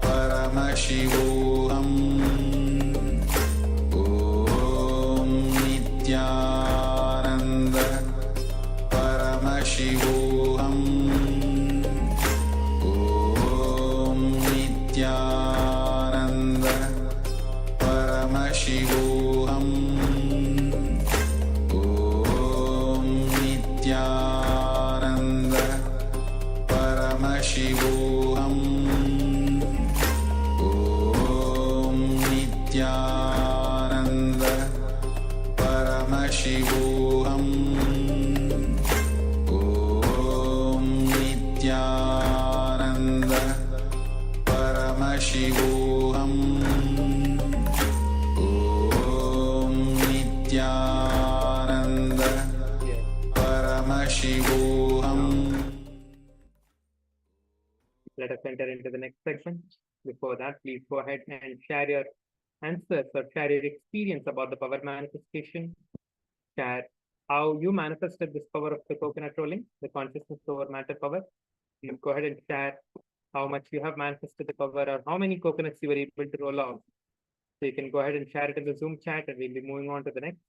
Paramashivoham Om Nithyananda Paramashivoham Om Nithyananda Paramashivoham Om Nithyananda Paramashivoham Nithyananda Paramashivoham Om Nithyananda Paramashivoham Om Nithyananda Paramashivoham. Let us enter into the next section. Before that, please go ahead and share your answers or share your experience about the power manifestation. Share how you manifested this power of the coconut rolling, the consciousness over matter power. Please go ahead and share how much you have manifested the power or how many coconuts you were able to roll off. So you can go ahead and share it in the Zoom chat, and we'll be moving on to the next.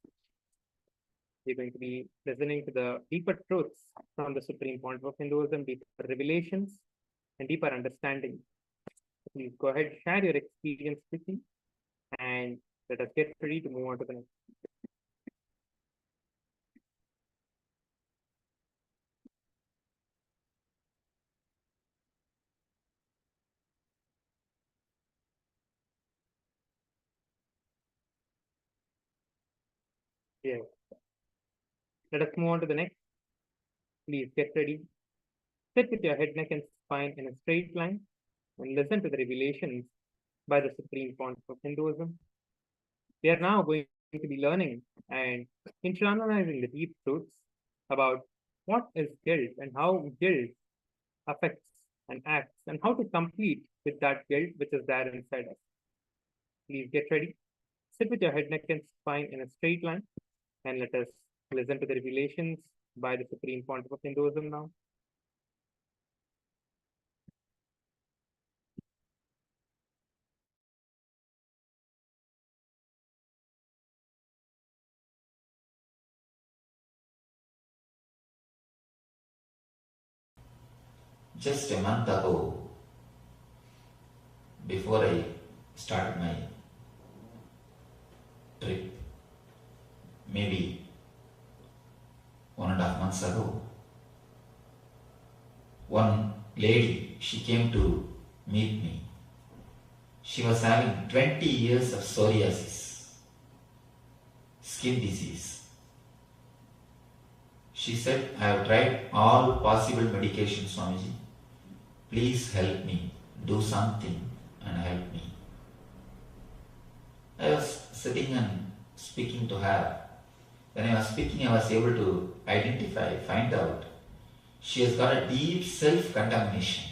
We're going to be listening to the deeper truths from the Supreme Pontiff of Hinduism, deeper revelations, and deeper understanding. Please go ahead, share your experience with me, and let us get ready to move on to the next. Yes. Let us move on to the next. Please get ready. Sit with your head, neck, and spine in a straight line and listen to the revelations by the Supreme Pontiff of Hinduism. We are now going to be learning and internalizing the deep truths about what is guilt and how guilt affects and acts and how to compete with that guilt which is there inside us. Please get ready. Sit with your head, neck, and spine in a straight line and let us listen to the revelations by the Supreme Pontiff of Hinduism now. Just a month ago, before I started my trip, maybe 1.5 months ago, one lady, she came to meet me. She was having 20 years of psoriasis, skin disease. She said, I have tried all possible medications, Swamiji. Please help me, do something and help me. I was sitting and speaking to her. When I was speaking, I was able to identify, find out, she has got a deep self-condemnation.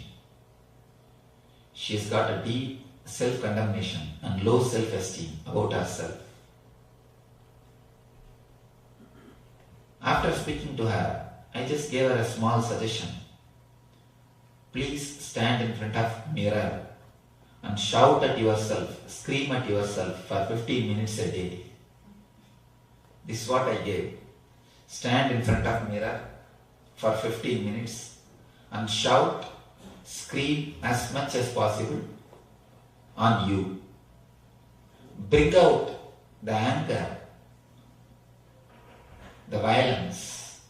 She has got a deep self-condemnation and low self-esteem about herself. After speaking to her, I just gave her a small suggestion. Please stand in front of mirror and shout at yourself, scream at yourself for 15 minutes a day. This is what I gave. Stand in front of mirror for 15 minutes and shout, scream as much as possible on you. Bring out the anger, the violence,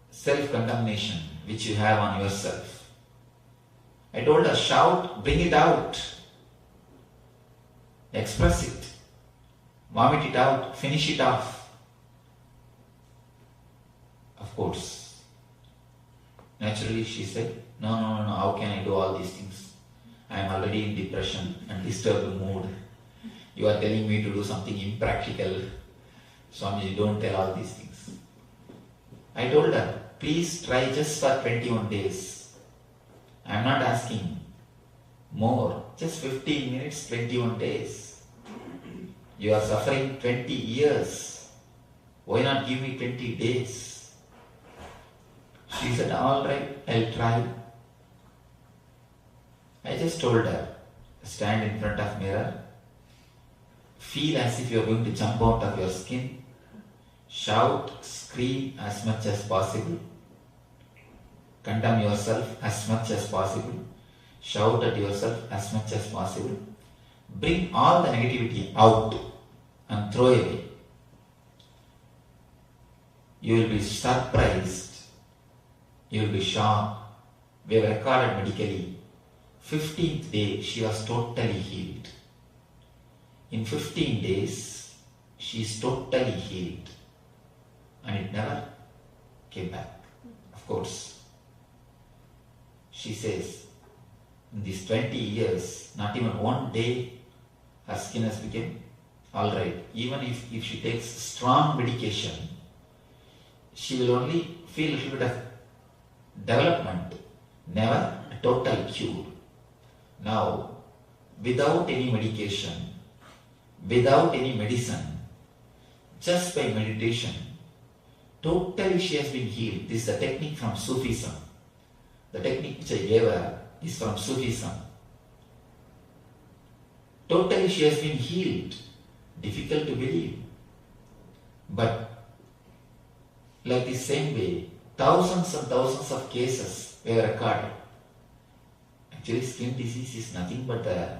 self-condemnation which you have on yourself. I told her, shout, bring it out, express it, vomit it out, finish it off. Of course, naturally she said, no, how can I do all these things? I am already in depression and disturbed mood. You are telling me to do something impractical. Swamiji, don't tell all these things. I told her, please try just for 21 days. I am not asking more, just 15 minutes, 21 days. You are suffering 20 years. Why not give me 20 days? She said, all right, I'll try. I just told her, stand in front of mirror, feel as if you are going to jump out of your skin, shout, scream as much as possible, condemn yourself as much as possible, shout at yourself as much as possible, bring all the negativity out and throw away. You will be surprised, you will be shocked. We have recorded medically, 15th day she was totally healed. In 15 days, she is totally healed. And it never came back. Of course, she says, in these 20 years, not even one day her skin has become alright. Even if she takes strong medication, she will only feel a little bit of development, never a total cure. Now, without any medication, without any medicine, just by meditation, totally she has been healed. This is a technique from Sufism. The technique which I gave her is from Sufism. Totally she has been healed. Difficult to believe. But like the same way, thousands and thousands of cases were recorded. Actually, skin disease is nothing but a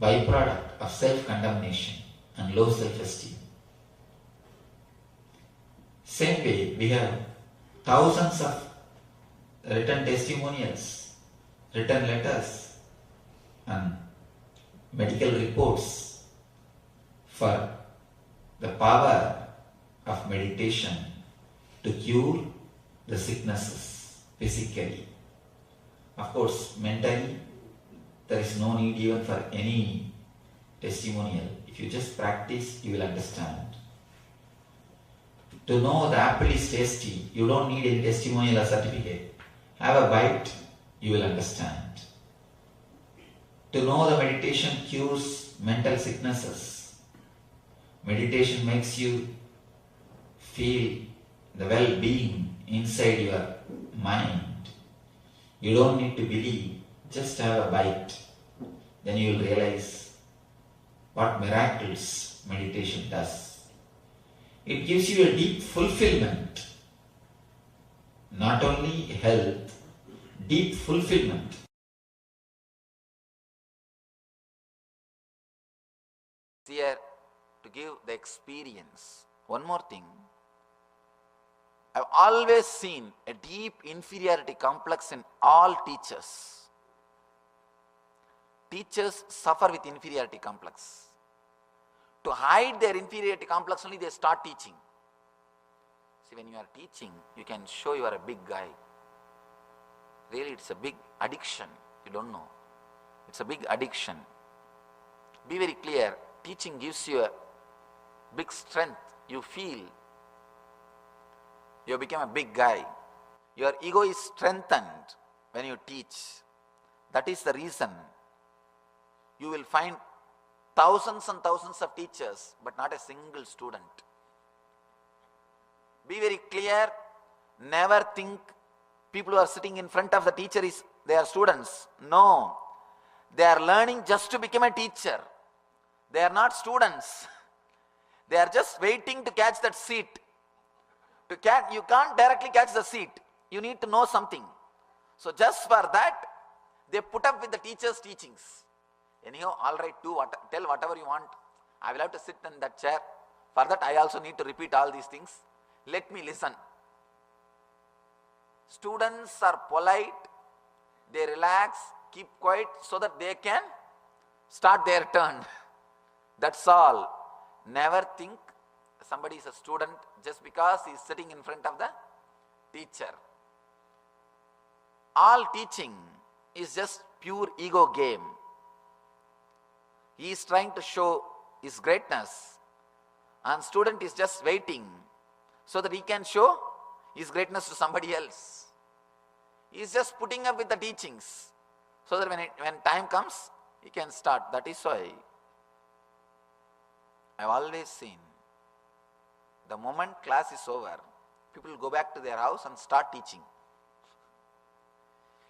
byproduct of self-condemnation and low self-esteem. Same way, we have thousands of written testimonials, written letters, and medical reports for the power of meditation to cure the sicknesses physically. Of course, mentally, there is no need even for any testimonial. If you just practice, you will understand. To know the apple is tasty, you don't need any testimonial or certificate. Have a bite, you will understand. To know the meditation cures mental sicknesses. Meditation makes you feel the well-being inside your mind. You don't need to believe, just have a bite. Then you will realize what miracles meditation does. It gives you a deep fulfillment. Not only health, deep fulfillment. Here to give the experience. One more thing. I've always seen a deep inferiority complex in all teachers. Teachers suffer with inferiority complex. To hide their inferiority complex only they start teaching. See, when you are teaching, you can show you are a big guy. Really, it's a big addiction. You don't know. It's a big addiction. Be very clear. Teaching gives you a big strength. You feel you become a big guy. Your ego is strengthened when you teach. That is the reason you will find thousands and thousands of teachers, but not a single student. Be very clear. Never think people who are sitting in front of the teacher they are students. No. They are learning just to become a teacher. They are not students. They are just waiting to catch that seat. You can't directly catch the seat. You need to know something. So just for that, they put up with the teacher's teachings. Anyhow, all right, tell whatever you want. I will have to sit in that chair. For that, I also need to repeat all these things. Let me listen. Students are polite. They relax, keep quiet so that they can start their turn. That's all. Never think somebody is a student just because he is sitting in front of the teacher. All teaching is just pure ego game. He is trying to show his greatness, and student is just waiting so that he can show his greatness to somebody else. He is just putting up with the teachings so that when time comes, he can start. That is why I have always seen the moment class is over, people will go back to their house and start teaching.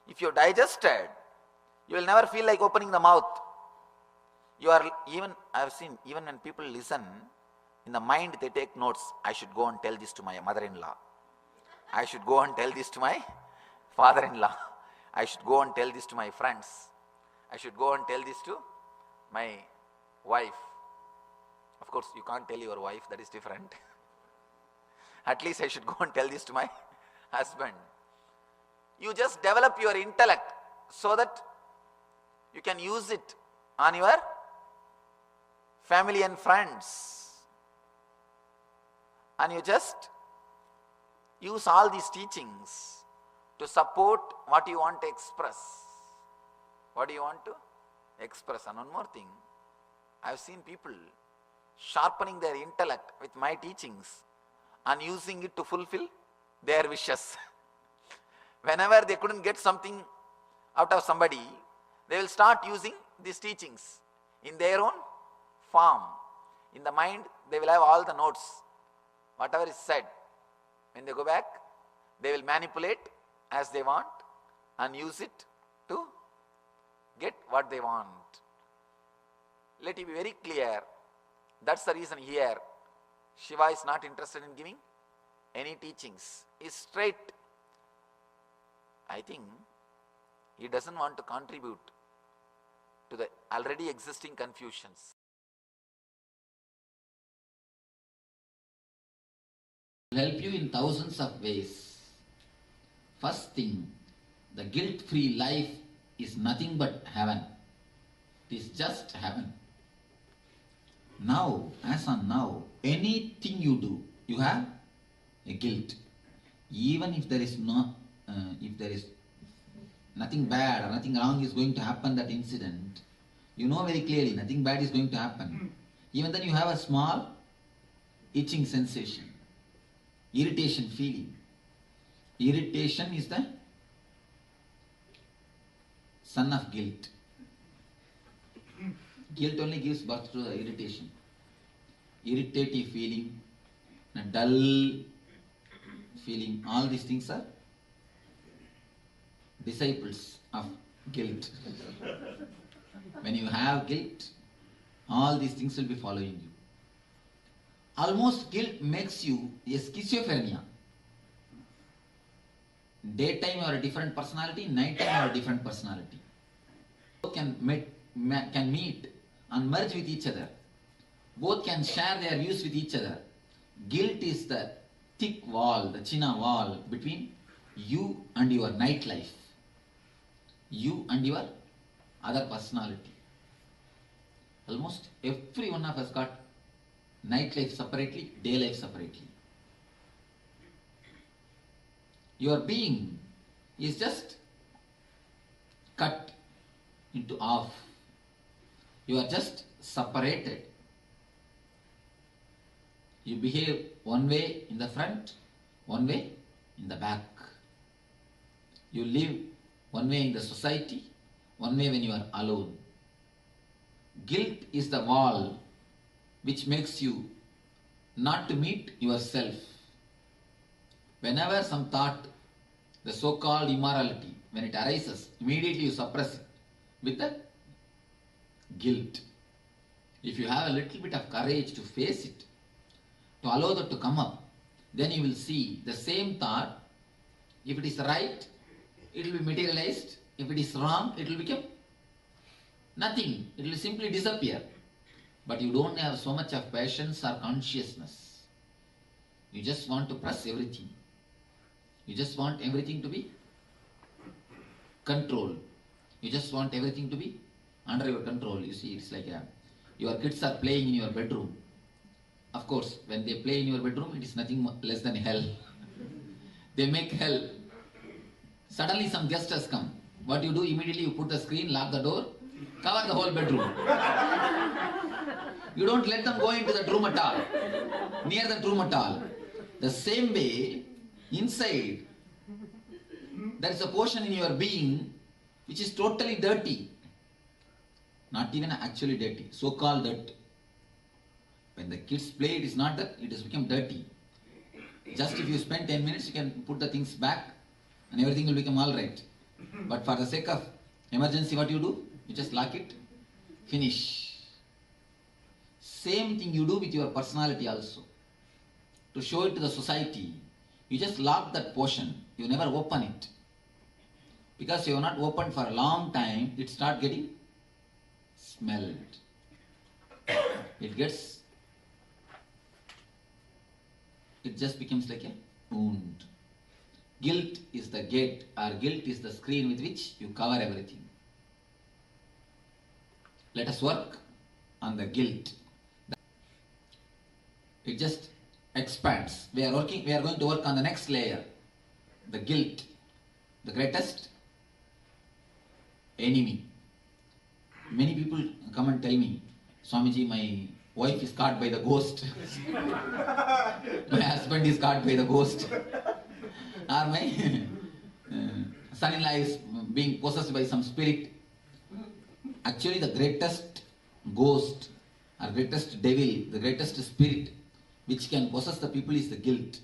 If you digested, you will never feel like opening the mouth. You are even, I have seen, even when people listen, in the mind they take notes. I should go and tell this to my mother-in-law. I should go and tell this to my father-in-law. I should go and tell this to my friends. I should go and tell this to my wife. Of course, you can't tell your wife, that is different. At least I should go and tell this to my husband. You just develop your intellect so that you can use it on your family and friends. And you just use all these teachings to support what you want to express. What do you want to express? And one more thing, I have seen people sharpening their intellect with my teachings and using it to fulfill their wishes. Whenever they couldn't get something out of somebody, they will start using these teachings in their own form. In the mind, they will have all the notes. Whatever is said, when they go back, they will manipulate as they want and use it to get what they want. Let it be very clear. That's the reason here Shiva is not interested in giving any teachings. He's straight. I think he doesn't want to contribute to the already existing confusions. Will help you in thousands of ways. First thing, the guilt-free life is nothing but heaven. It is just heaven. Now, as on now, anything you do, you have a guilt. Even if there is nothing bad or nothing wrong is going to happen, that incident, you know very clearly nothing bad is going to happen. Even then you have a small itching sensation, irritation feeling. Irritation is the son of guilt. Guilt only gives birth to the irritation. Irritative feeling, a dull feeling, all these things are disciples of guilt. When you have guilt, all these things will be following you. Almost guilt makes you a schizophrenia. Daytime you are a different personality, nighttime you are a different personality. Both can meet and merge with each other. Both can share their views with each other. Guilt is the thick wall, the china wall between you and your nightlife. You and your other personality. Almost every one of us got nightlife separately, day life separately. Your being is just cut into half. You are just separated. You behave one way in the front, one way in the back. You live one way in the society, one way when you are alone. Guilt is the wall which makes you not to meet yourself. Whenever some thought, the so-called immorality, when it arises, immediately you suppress it with the guilt. If you have a little bit of courage to face it, to allow that to come up, then you will see the same thought. If it is right, it will be materialized. If it is wrong, it will become nothing. It will simply disappear. But you don't have so much of patience or consciousness. You just want to press everything. You just want everything to be controlled. You just want everything to be under your control. You see, it's like your kids are playing in your bedroom. Of course, when they play in your bedroom, it is nothing less than hell. They make hell. Suddenly some guest has come. What you do, immediately you put the screen, lock the door, cover the whole bedroom. You don't let them go into that room at all, near that room at all. The same way, inside, there is a portion in your being which is totally dirty. Not even actually dirty, so-called dirt. When the kids play, it is not that, it has become dirty. Just if you spend 10 minutes, you can put the things back and everything will become alright. But for the sake of emergency, what you do? You just lock it, finish. Same thing you do with your personality also. To show it to the society, you just lock that portion. You never open it. Because you have not opened for a long time, it starts getting smelled. It just becomes like a wound. Guilt is the gate, or guilt is the screen with which you cover everything. Let us work on the guilt. It just expands. We are going to work on the next layer. The guilt, the greatest enemy. Many people come and tell me, Swamiji, my wife is caught by the ghost. My husband is caught by the ghost. Or my son-in-law is being possessed by some spirit. Actually, the greatest ghost or greatest devil, the greatest spirit which can possess the people is the guilt.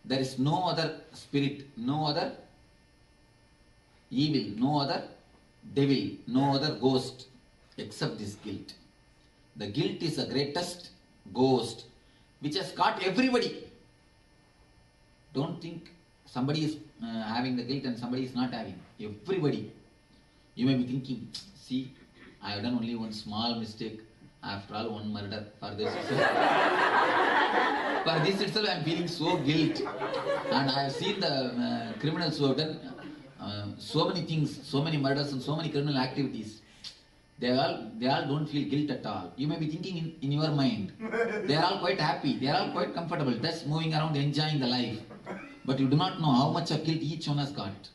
There is no other spirit, no other evil, no other devil, no other ghost except this guilt. The guilt is the greatest ghost which has caught everybody. Don't think somebody is having the guilt and somebody is not having. Everybody. You may be thinking, see, I have done only one small mistake. After all, one murder. For this itself, I am feeling so guilt. And I have seen the criminals who have done so many things, so many murders and so many criminal activities. They all don't feel guilt at all. You may be thinking in your mind, they are all quite happy, they are all quite comfortable, just moving around, enjoying the life. But you do not know how much of guilt each one has got.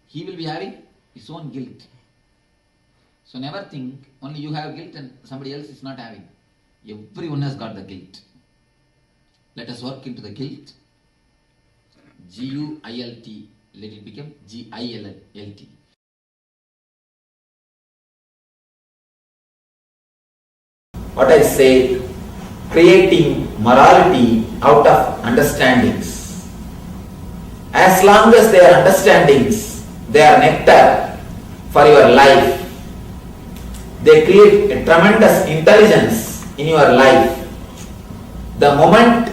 He will be having his own guilt. So never think only you have guilt and somebody else is not having. Everyone has got the guilt. Let us work into the guilt. G-U-I-L-T. Let it become G-I-L-L-T. What I say, creating morality out of understandings. As long as they are understandings, they are nectar for your life. They create a tremendous intelligence in your life. The moment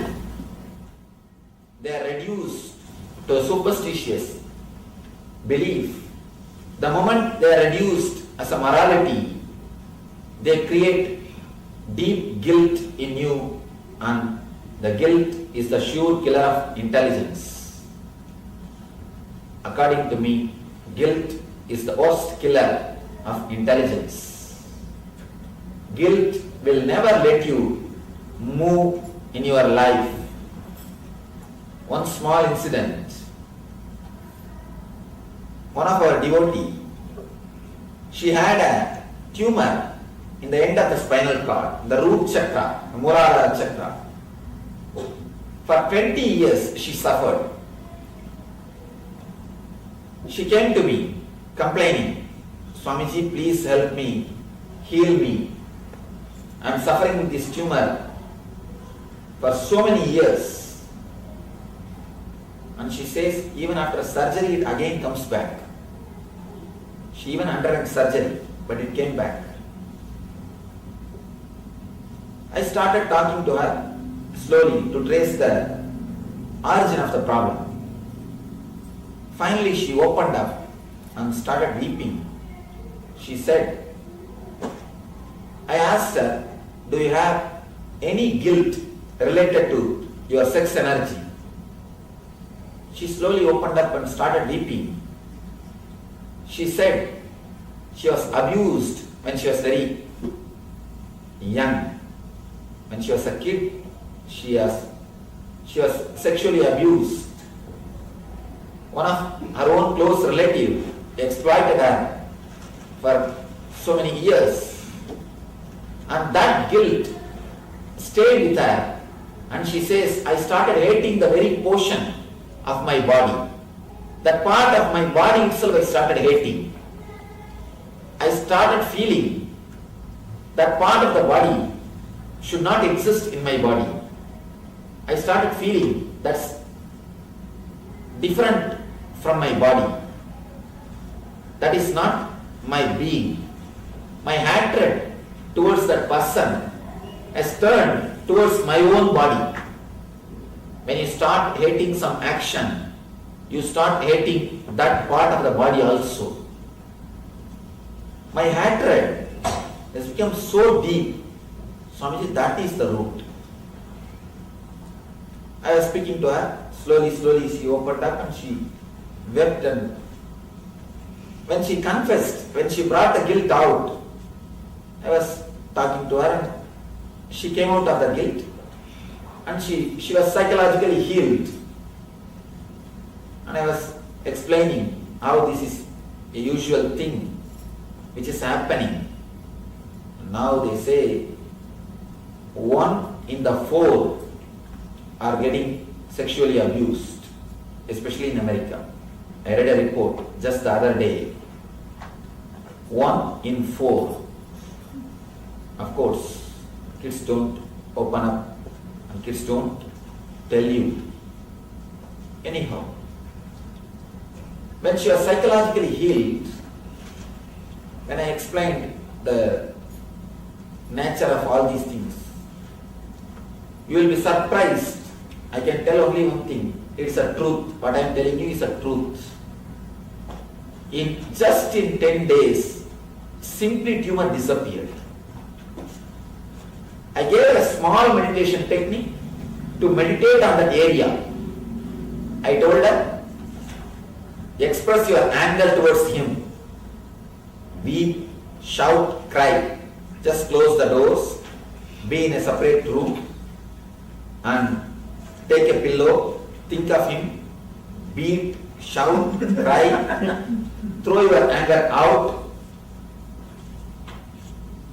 they are reduced to a superstitious belief, the moment they are reduced as a morality, they create deep guilt in you, and the guilt is the sure killer of intelligence. According to me, guilt is the worst killer of intelligence. Guilt will never let you move in your life. One small incident. One of our devotees, she had a tumor in the end of the spinal cord, the root chakra, the Muladhara chakra. For 20 years she suffered. She came to me complaining, Swamiji, please help me, heal me. I am suffering with this tumor for so many years. And she says, even after surgery it again comes back. She even underwent surgery, but it came back. I started talking to her slowly to trace the origin of the problem. Finally she opened up and started weeping. She said, I asked her, do you have any guilt related to your sex energy? She slowly opened up and started weeping. She said she was abused when she was very young. When she was a kid, she was sexually abused. One of her own close relatives exploited her for so many years. And that guilt stayed with her. And she says, I started hating the very portion of my body. That part of my body itself I started hating. I started feeling that part of the body should not exist in my body. I started feeling that's different from my body. That is not my being. My hatred towards that person has turned towards my own body. When you start hating some action, you start hating that part of the body also. My hatred has become so deep. Swamiji, that is the root. I was speaking to her, slowly she opened up and she wept, and when she confessed, when she brought the guilt out, I was talking to her and she came out of the guilt and she was psychologically healed. And I was explaining how this is a usual thing which is happening. Now they say 1 in the 4 are getting sexually abused, especially in America. I read a report just the other day. 1 in 4. Of course, kids don't open up and kids don't tell you. Anyhow, when she was psychologically healed, when I explained the nature of all these things, you will be surprised. I can tell only one thing. It's a truth. What I am telling you is a truth. Just in 10 days, simply tumor disappeared. I gave her a small meditation technique to meditate on that area. I told her, express your anger towards him. Weep, shout, cry. Just close the doors, be in a separate room, and take a pillow, think of him, beat, shout, cry, throw your anger out,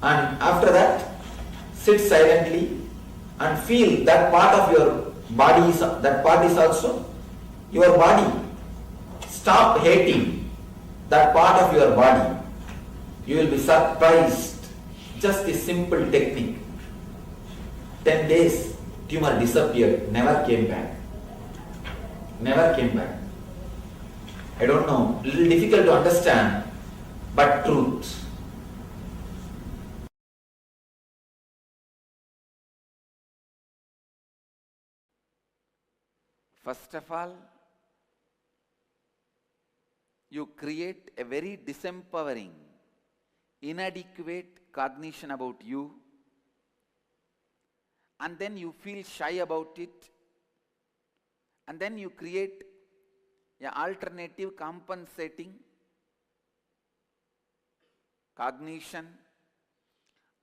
and after that, sit silently and feel that part of your body that part is also your body. Stop hating that part of your body. You will be surprised. Just a simple technique. 10 days, tumor disappeared, never came back. Never came back. I don't know, a little difficult to understand, but truth. First of all, you create a very disempowering, inadequate cognition about you, and then you feel shy about it, and then you create an alternative compensating cognition,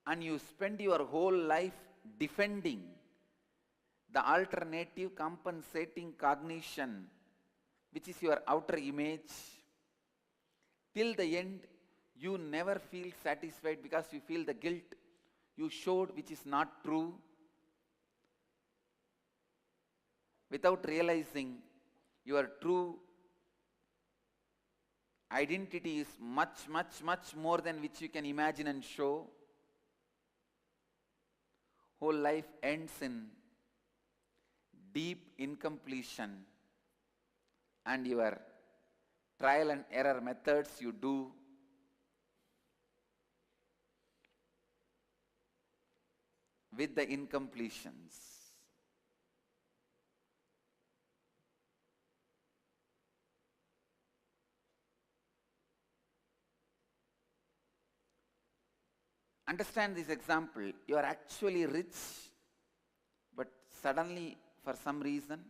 and you spend your whole life defending the alternative compensating cognition, which is your outer image. Till the end, you never feel satisfied because you feel the guilt you showed, which is not true, without realizing your true identity is much, much, much more than which you can imagine and show. Whole life ends in deep incompletion, and your trial and error methods you do with the incompletions. Understand this example. You are actually rich, but suddenly, for some reason,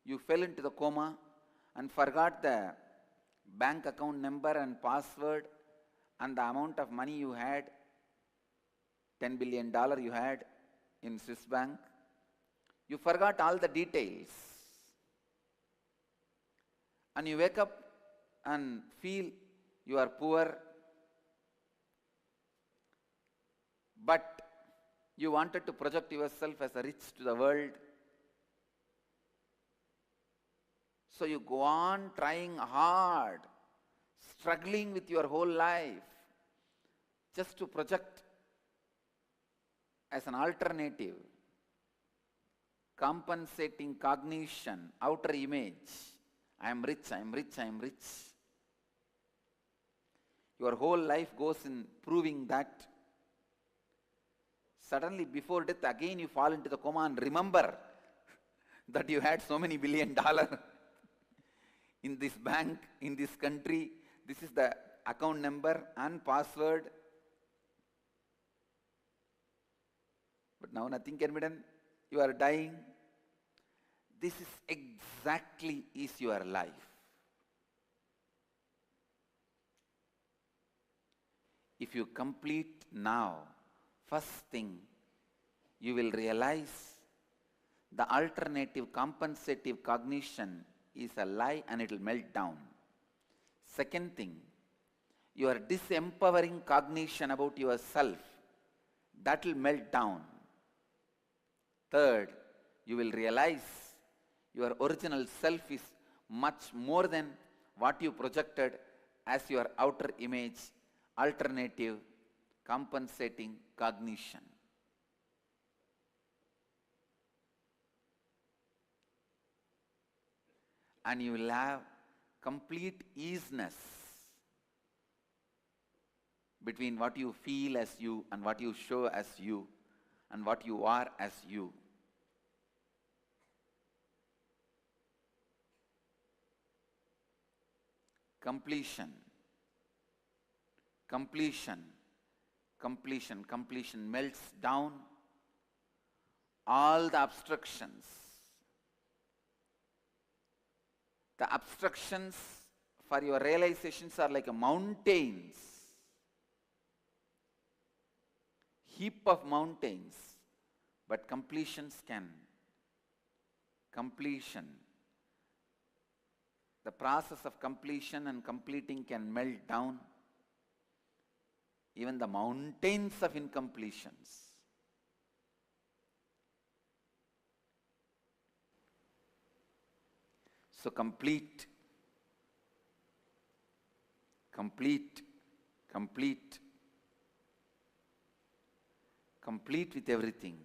you fell into the coma and forgot the bank account number and password and the amount of money you had, $10 billion you had in Swiss bank. You forgot all the details. And you wake up and feel you are poor, but you wanted to project yourself as a rich to the world. So you go on trying hard, struggling with your whole life, just to project as an alternative, compensating cognition, outer image, I am rich, I am rich, I am rich. Your whole life goes in proving that. Suddenly before death again you fall into the coma and remember that you had so many $1 billion in this bank, in this country. This is the account number and password. But now nothing can be done. You are dying. This is exactly is your life. If you complete now, first thing, you will realize the alternative compensative cognition is a lie and it will melt down. Second thing, your disempowering cognition about yourself, that will melt down. Third, you will realize your original self is much more than what you projected as your outer image, alternative compensating cognition. And you will have complete easiness between what you feel as you and what you show as you and what you are as you. Completion melts down all the obstructions. The obstructions for your realizations are like mountains, heap of mountains, but the process of completion and completing can melt down even the mountains of incompletions. So complete with everything.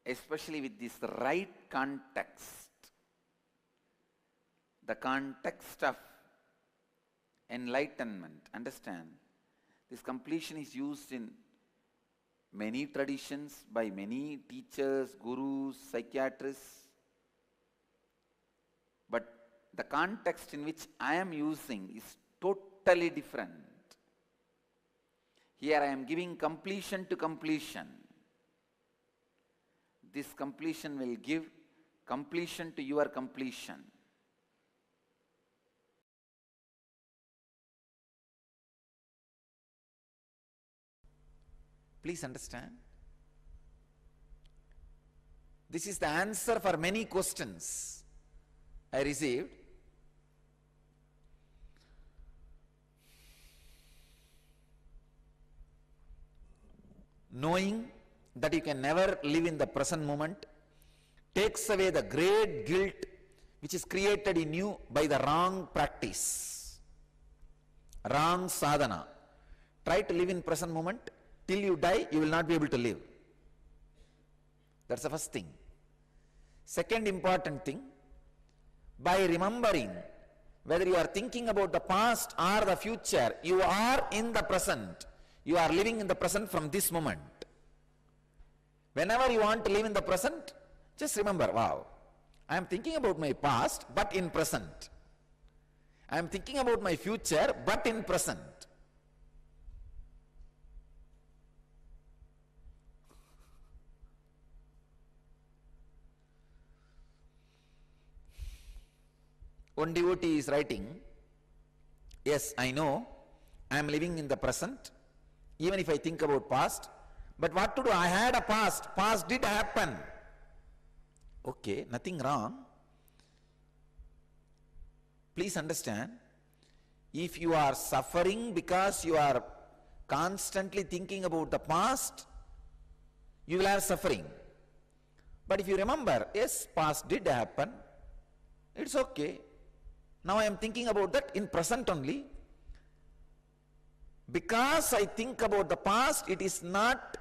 Especially with this right context, the context of enlightenment. Understand, this completion is used in many traditions by many teachers, gurus, psychiatrists. But the context in which I am using is totally different. Here I am giving completion to completion. This completion will give completion to your completion. Please understand. This is the answer for many questions I received. Knowing that you can never live in the present moment takes away the great guilt which is created in you by the wrong practice, wrong sadhana. Try to live in present moment. Till you die, you will not be able to live. That's the first thing. Second important thing, by remembering whether you are thinking about the past or the future, you are in the present. You are living in the present from this moment. Whenever you want to live in the present, just remember, wow, I am thinking about my past, but in present. I am thinking about my future, but in present. One devotee is writing, yes, I know, I am living in the present, even if I think about past, but what to do? I had a past did happen. Okay, nothing wrong. Please understand, if you are suffering because you are constantly thinking about the past, you will have suffering. But if you remember, yes, past did happen, it's okay. Now I am thinking about that in present only. Because I think about the past, it is not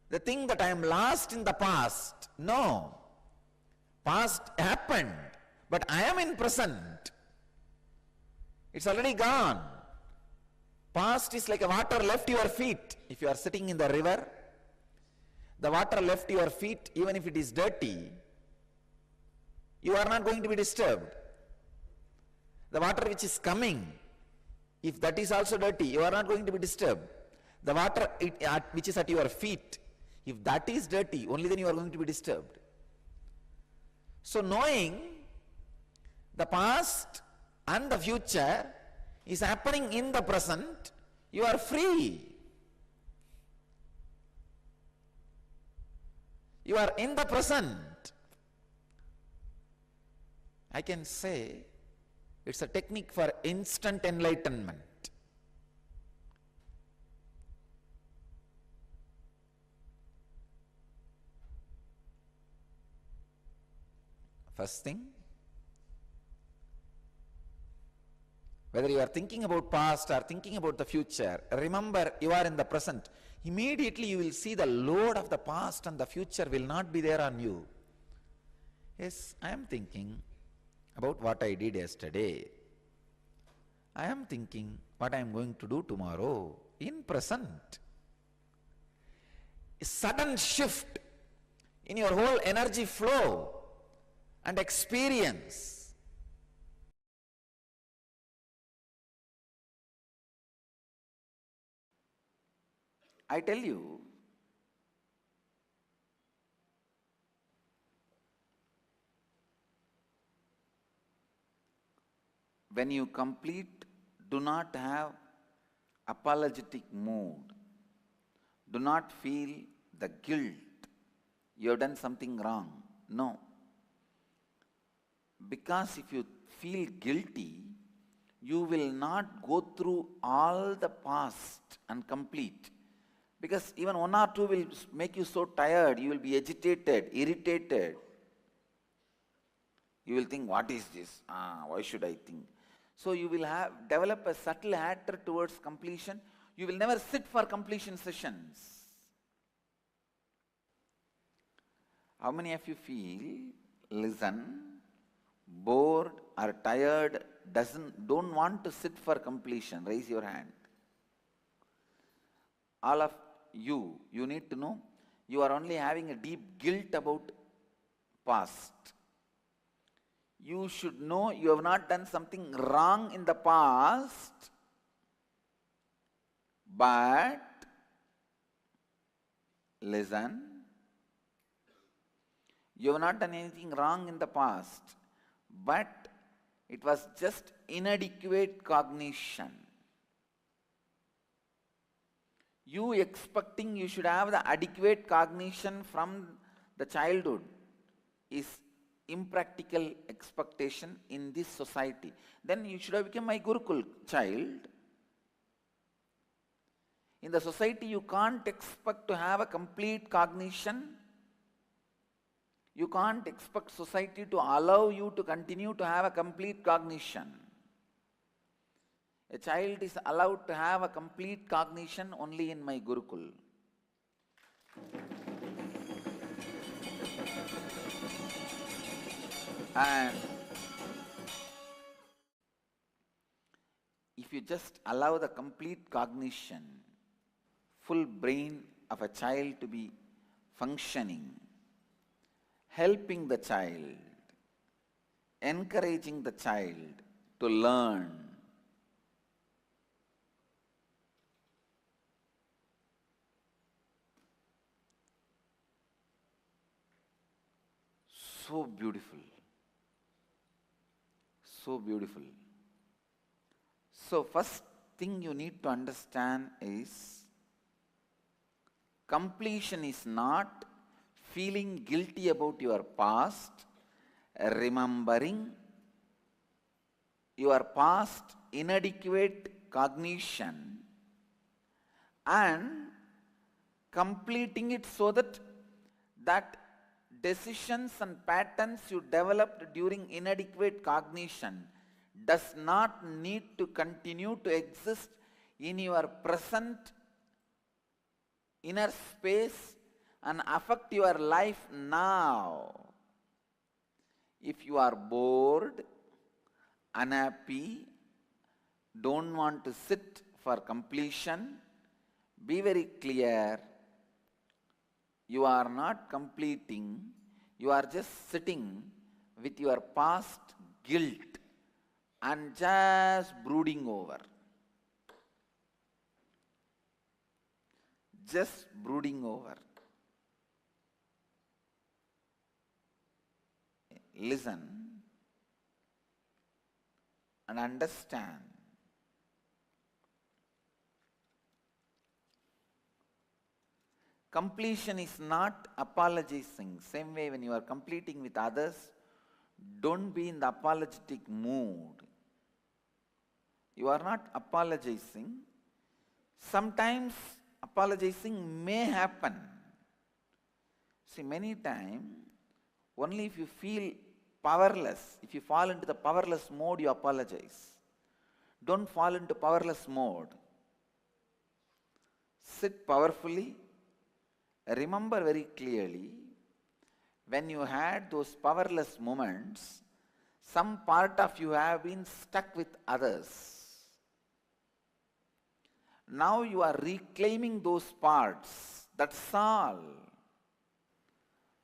the thing that I am lost in the past. No. Past happened, but I am in present. It's already gone. Past is like a water left your feet. If you are sitting in the river, the water left your feet, even if it is dirty, you are not going to be disturbed. The water which is coming, if that is also dirty, you are not going to be disturbed. The water which is at your feet, if that is dirty, only then you are going to be disturbed. So knowing the past and the future is happening in the present, you are free. You are in the present. I can say it's a technique for instant enlightenment. First thing, whether you are thinking about past or thinking about the future, remember you are in the present. Immediately you will see the load of the past and the future will not be there on you. Yes, I am thinking about what I did yesterday. I am thinking what I am going to do tomorrow in present. A sudden shift in your whole energy flow and experience. I tell you, when you complete, do not have apologetic mood. Do not feel the guilt. You have done something wrong. No. Because if you feel guilty, you will not go through all the past and complete. Because even one or two will make you so tired, you will be agitated, irritated. You will think, what is this? Why should I think? So you will develop a subtle hatred towards completion. You will never sit for completion sessions. How many of you feel, listen, bored or tired, don't want to sit for completion? Raise your hand. All of you need to know, you are only having a deep guilt about past. You should know you have not done something wrong in the past, but listen, you have not done anything wrong in the past, but it was just inadequate cognition. You expecting you should have the adequate cognition from the childhood is impractical expectation in this society. Then you should have become my Gurukul child. In the society you can't expect to have a complete cognition. You can't expect society to allow you to continue to have a complete cognition. A child is allowed to have a complete cognition only in my Gurukul. And if you just allow the complete cognition, full brain of a child to be functioning, helping the child, encouraging the child to learn, so beautiful. So beautiful. So first thing you need to understand is completion is not feeling guilty about your past, remembering your past inadequate cognition and completing it so that decisions and patterns you developed during inadequate cognition does not need to continue to exist in your present inner space and affect your life now. If you are bored, unhappy, don't want to sit for completion, be very clear. You are not completing, you are just sitting with your past guilt and just brooding over. Just brooding over. Listen and understand. Completion is not apologizing. Same way when you are completing with others, don't be in the apologetic mood. You are not apologizing. Sometimes apologizing may happen. See, many times, only if you feel powerless, if you fall into the powerless mode, you apologize. Don't fall into powerless mode. Sit powerfully. Remember very clearly, when you had those powerless moments, some part of you have been stuck with others. Now you are reclaiming those parts. That's all.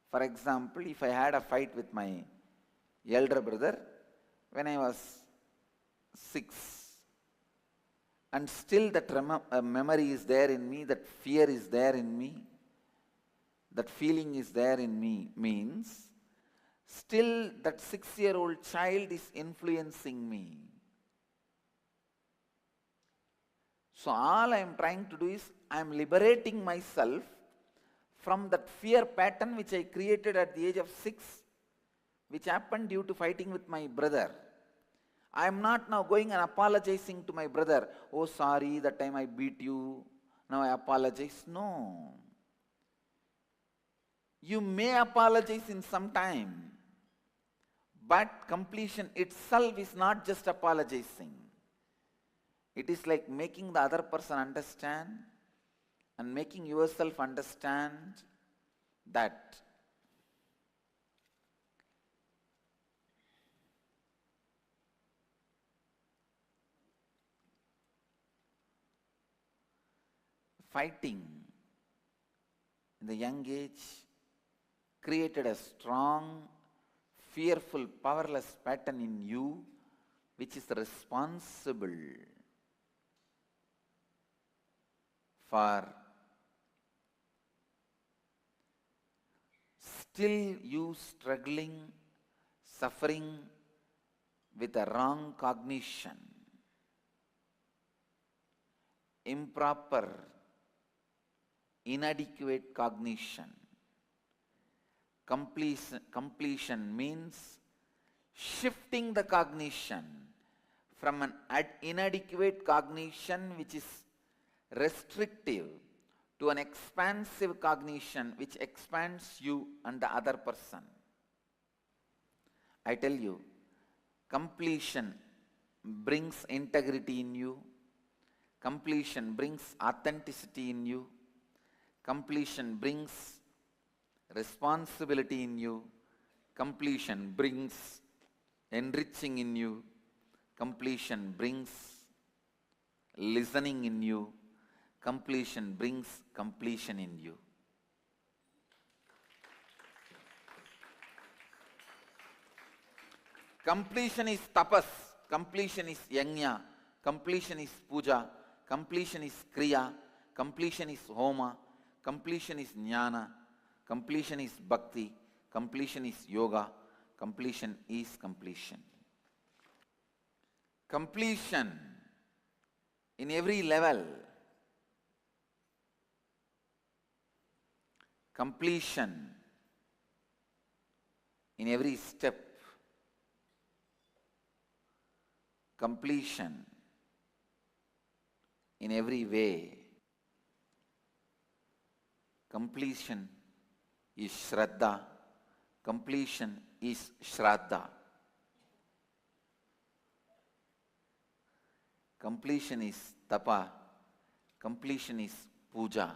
For example, if I had a fight with my elder brother when I was 6, and still that memory is there in me, that fear is there in me, that feeling is there in me, means still that 6-year-old child is influencing me. So all I am trying to do is I am liberating myself from that fear pattern which I created at the age of 6, which happened due to fighting with my brother. I am not now going and apologizing to my brother. Oh, sorry, that time I beat you. Now I apologize. No. You may apologize in some time, but completion itself is not just apologizing. It is like making the other person understand and making yourself understand that fighting in the young age created a strong, fearful, powerless pattern in you, which is responsible for still you struggling, suffering with a wrong cognition, improper, inadequate cognition. Completion means shifting the cognition from an inadequate cognition which is restrictive to an expansive cognition which expands you and the other person. I tell you, completion brings integrity in you, completion brings authenticity in you, completion brings responsibility in you, completion brings enriching in you, completion brings listening in you, completion brings completion in you. Completion is tapas, completion is yajna, completion is puja, completion is kriya, completion is homa, completion is jnana, completion is bhakti, completion is yoga, completion is completion. Completion in every level, completion in every step, completion in every way. Completion is Shraddha, completion is Shraddha. Completion is Tapa, completion is Puja.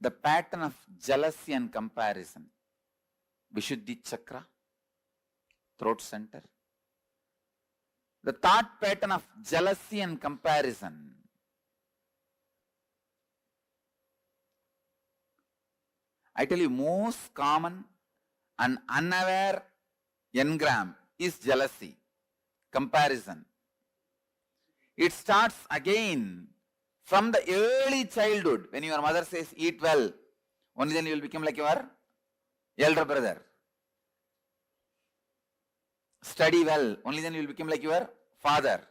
the pattern of jealousy and comparison. Vishuddhi chakra, throat center. The thought pattern of jealousy and comparison. I tell you, most common and unaware engram is jealousy, comparison. It starts again from the early childhood. When your mother says, eat well, only then you will become like your elder brother. Study well, only then you will become like your father.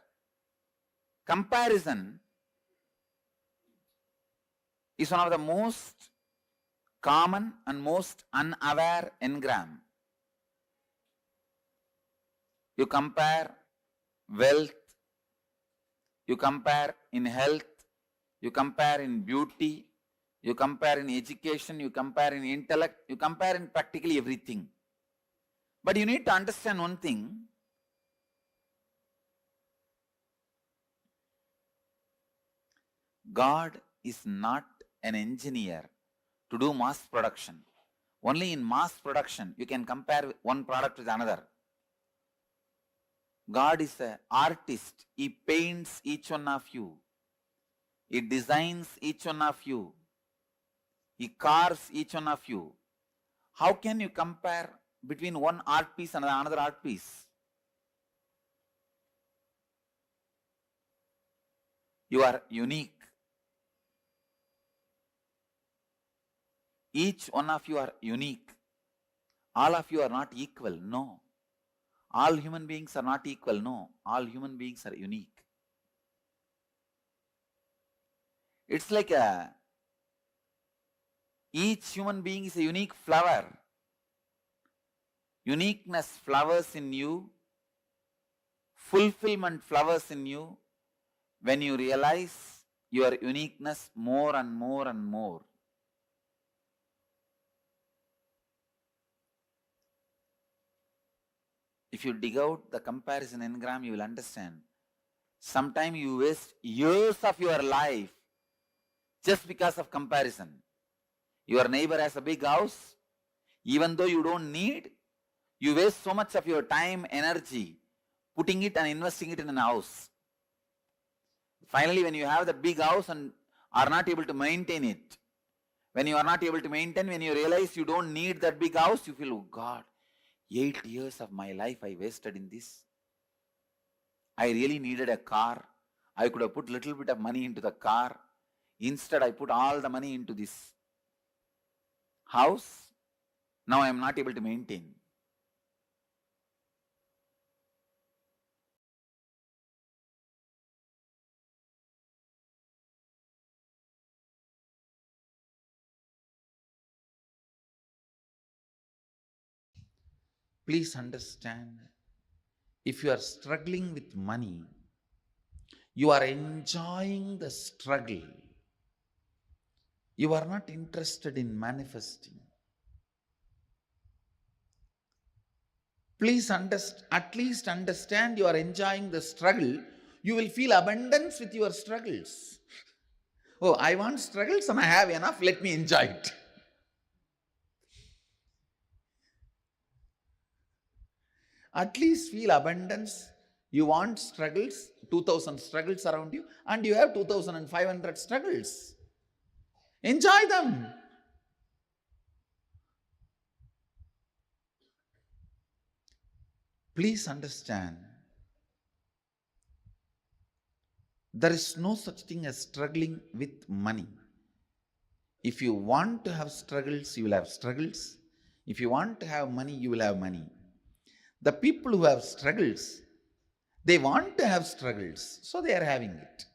Comparison is one of the most common and most unaware engram. You compare wealth, you compare in health, you compare in beauty, you compare in education, you compare in intellect, you compare in practically everything. But you need to understand one thing. God is not an engineer to do mass production. Only in mass production you can compare one product with another. God is an artist. He paints each one of you. He designs each one of you. He carves each one of you. How can you compare between one art piece and another art piece? You are unique. Each one of you are unique. All of you are not equal. No. All human beings are not equal. No. All human beings are unique. It's like each human being is a unique flower. Uniqueness flowers in you. Fulfillment flowers in you when you realize your uniqueness more and more and more. If you dig out the comparison engram, you will understand. Sometimes you waste years of your life just because of comparison. Your neighbor has a big house. Even though you don't need, you waste so much of your time, energy, putting it and investing it in a house. Finally, when you have the big house and are not able to maintain it, when you are not able to maintain, when you realize you don't need that big house, you feel, oh God, 8 years of my life I wasted in this. I really needed a car. I could have put little bit of money into the car. Instead, I put all the money into this house. Now I am not able to maintain. Please understand, if you are struggling with money, you are enjoying the struggle. You are not interested in manifesting. Please at least understand you are enjoying the struggle. You will feel abundance with your struggles. Oh, I want struggles and I have enough, let me enjoy it. At least feel abundance. You want struggles, 2000 struggles around you, and you have 2500 struggles. Enjoy them. Please understand, there is no such thing as struggling with money. If you want to have struggles, you will have struggles. If you want to have money, you will have money. The people who have struggles, they want to have struggles, so they are having it.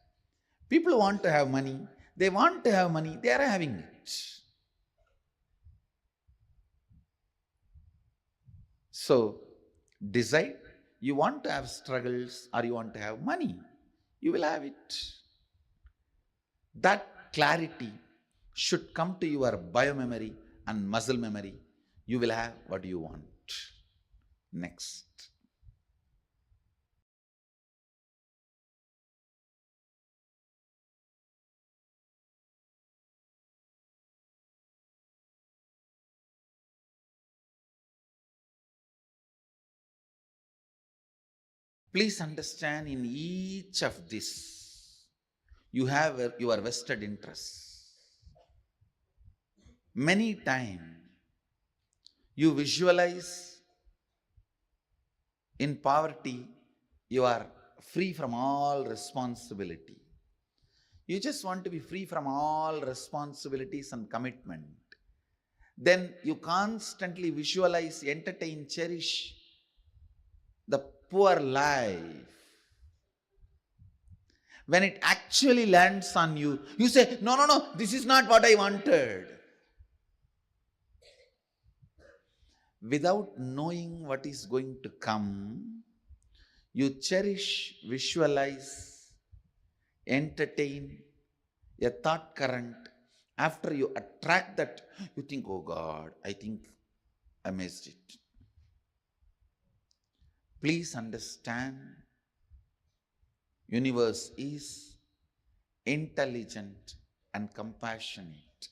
People who want to have money, they want to have money, they are having it. So, decide, you want to have struggles or you want to have money, you will have it. That clarity should come to your biomemory and muscle memory. You will have what you want. Next. Please understand, in each of this, you have your vested interests. Many times, you visualize in poverty, you are free from all responsibility. You just want to be free from all responsibilities and commitment. Then you constantly visualize, entertain, cherish the poor life. When it actually lands on you, you say, no, this is not what I wanted. Without knowing what is going to come, you cherish, visualize, entertain a thought current. After you attract that, you think, oh God, I think I missed it. Please understand, universe is intelligent and compassionate.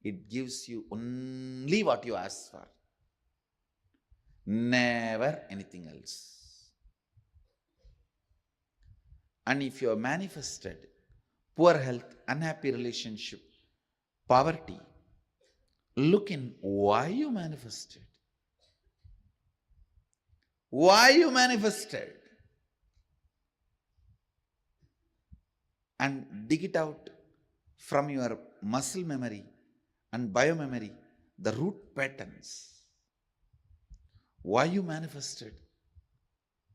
It gives you only what you ask for, never anything else. And if you are manifested poor health, unhappy relationship, poverty, look in why you manifested. Why you manifested? And dig it out from your muscle memory and biomemory, the root patterns. Why you manifested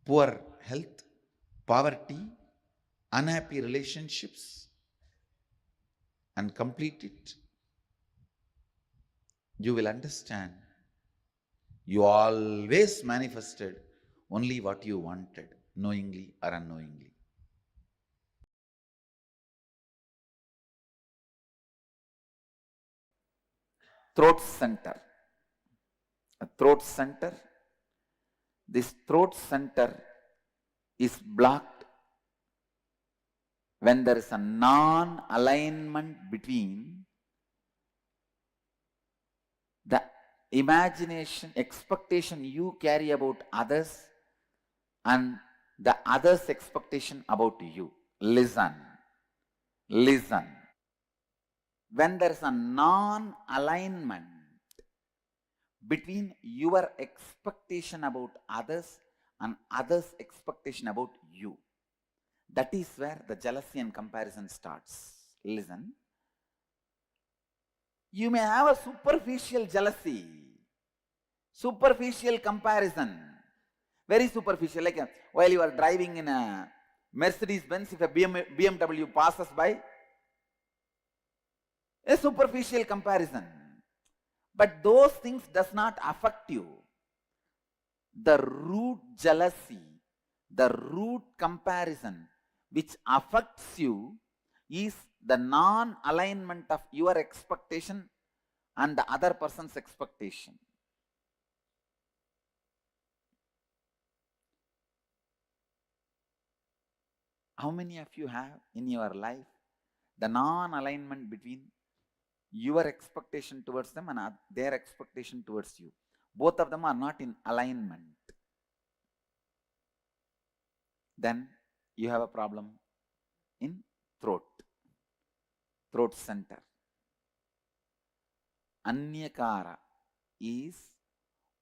poor health, poverty, unhappy relationships, and complete it. You will understand you always manifested only what you wanted, knowingly or unknowingly. Throat center. A throat center. This throat center is blocked when there is a non-alignment between the imagination, expectation you carry about others and the others' expectation about you. Listen. When there is a non-alignment between your expectation about others and others' expectation about you, that is where the jealousy and comparison starts. Listen. You may have a superficial jealousy, superficial comparison, very superficial. Like while you are driving in a Mercedes-Benz, if a BMW passes by, a superficial comparison. But those things does not affect you. The root jealousy, the root comparison which affects you is the non-alignment of your expectation and the other person's expectation. How many of you have in your life the non-alignment between your expectation towards them and their expectation towards you? Both of them are not in alignment. Then you have a problem in throat center. Anyakara is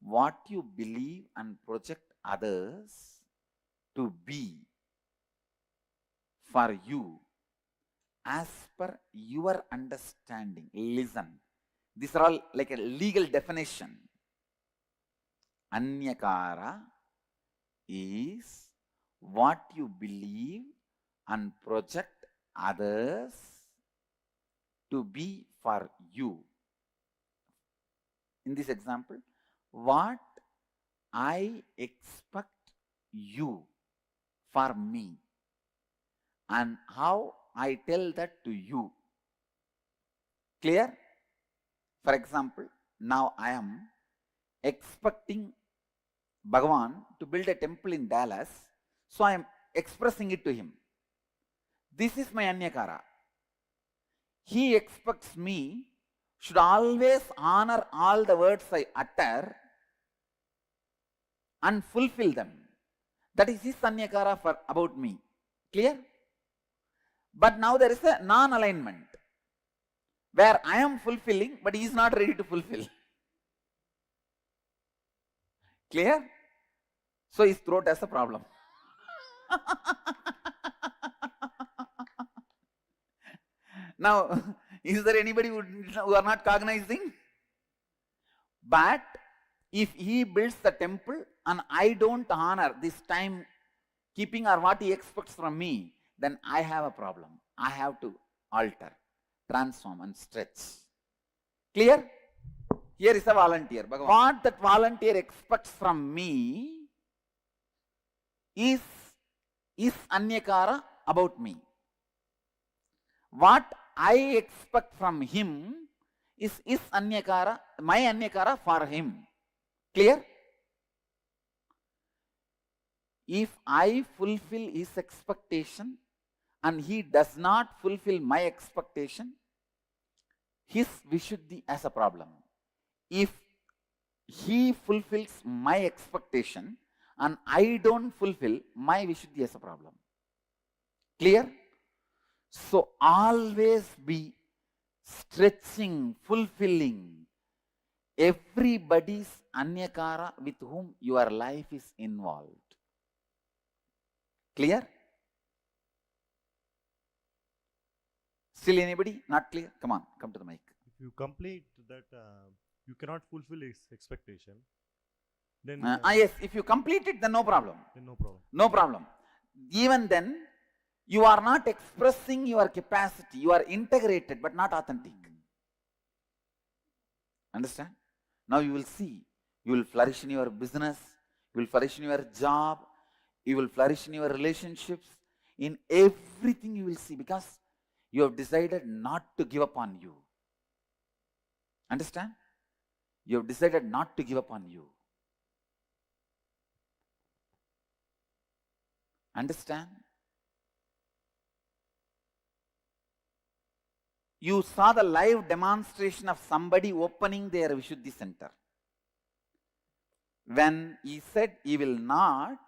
what you believe and project others to be for you as per your understanding. Listen. These are all like a legal definition. Anyakara is what you believe and project others to be for you. In this example, what I expect you for me and how I tell that to you. Clear? For example, now I am expecting Bhagavan to build a temple in Dallas, so I am expressing it to him. This is my Anyakara. He expects me should always honor all the words I utter and fulfill them. That is his Anyakara for about me. Clear? But now there is a non-alignment where I am fulfilling, but he is not ready to fulfill. Clear? So his throat has a problem. Now, is there anybody who are not cognizing? But if he builds the temple and I don't honor this time keeping or what he expects from me, then I have a problem. I have to alter, transform and stretch. Clear? Here is a volunteer. What that volunteer expects from me is Anyakara about me. What I expect from him is Anyakara, my Anyakara for him. Clear? If I fulfill his expectation and he does not fulfill my expectation, his Vishuddhi has a problem. If he fulfills my expectation and I don't fulfill, my Vishuddhi has a problem. Clear? So always be stretching, fulfilling everybody's Anyakara with whom your life is involved. Clear? Still anybody? Not clear? Come on, come to the mic. If you complete that, you cannot fulfill his expectation, then yes, if you complete it, then no problem. then no problem. No problem. Even then, you are not expressing your capacity. You are integrated but not authentic. Understand? Now you will see. You will flourish in your business. You will flourish in your job. You will flourish in your relationships. In everything you will see, because you have decided not to give up on you. Understand? You have decided not to give up on you. Understand? You saw the live demonstration of somebody opening their Vishuddhi center. When he said he will not,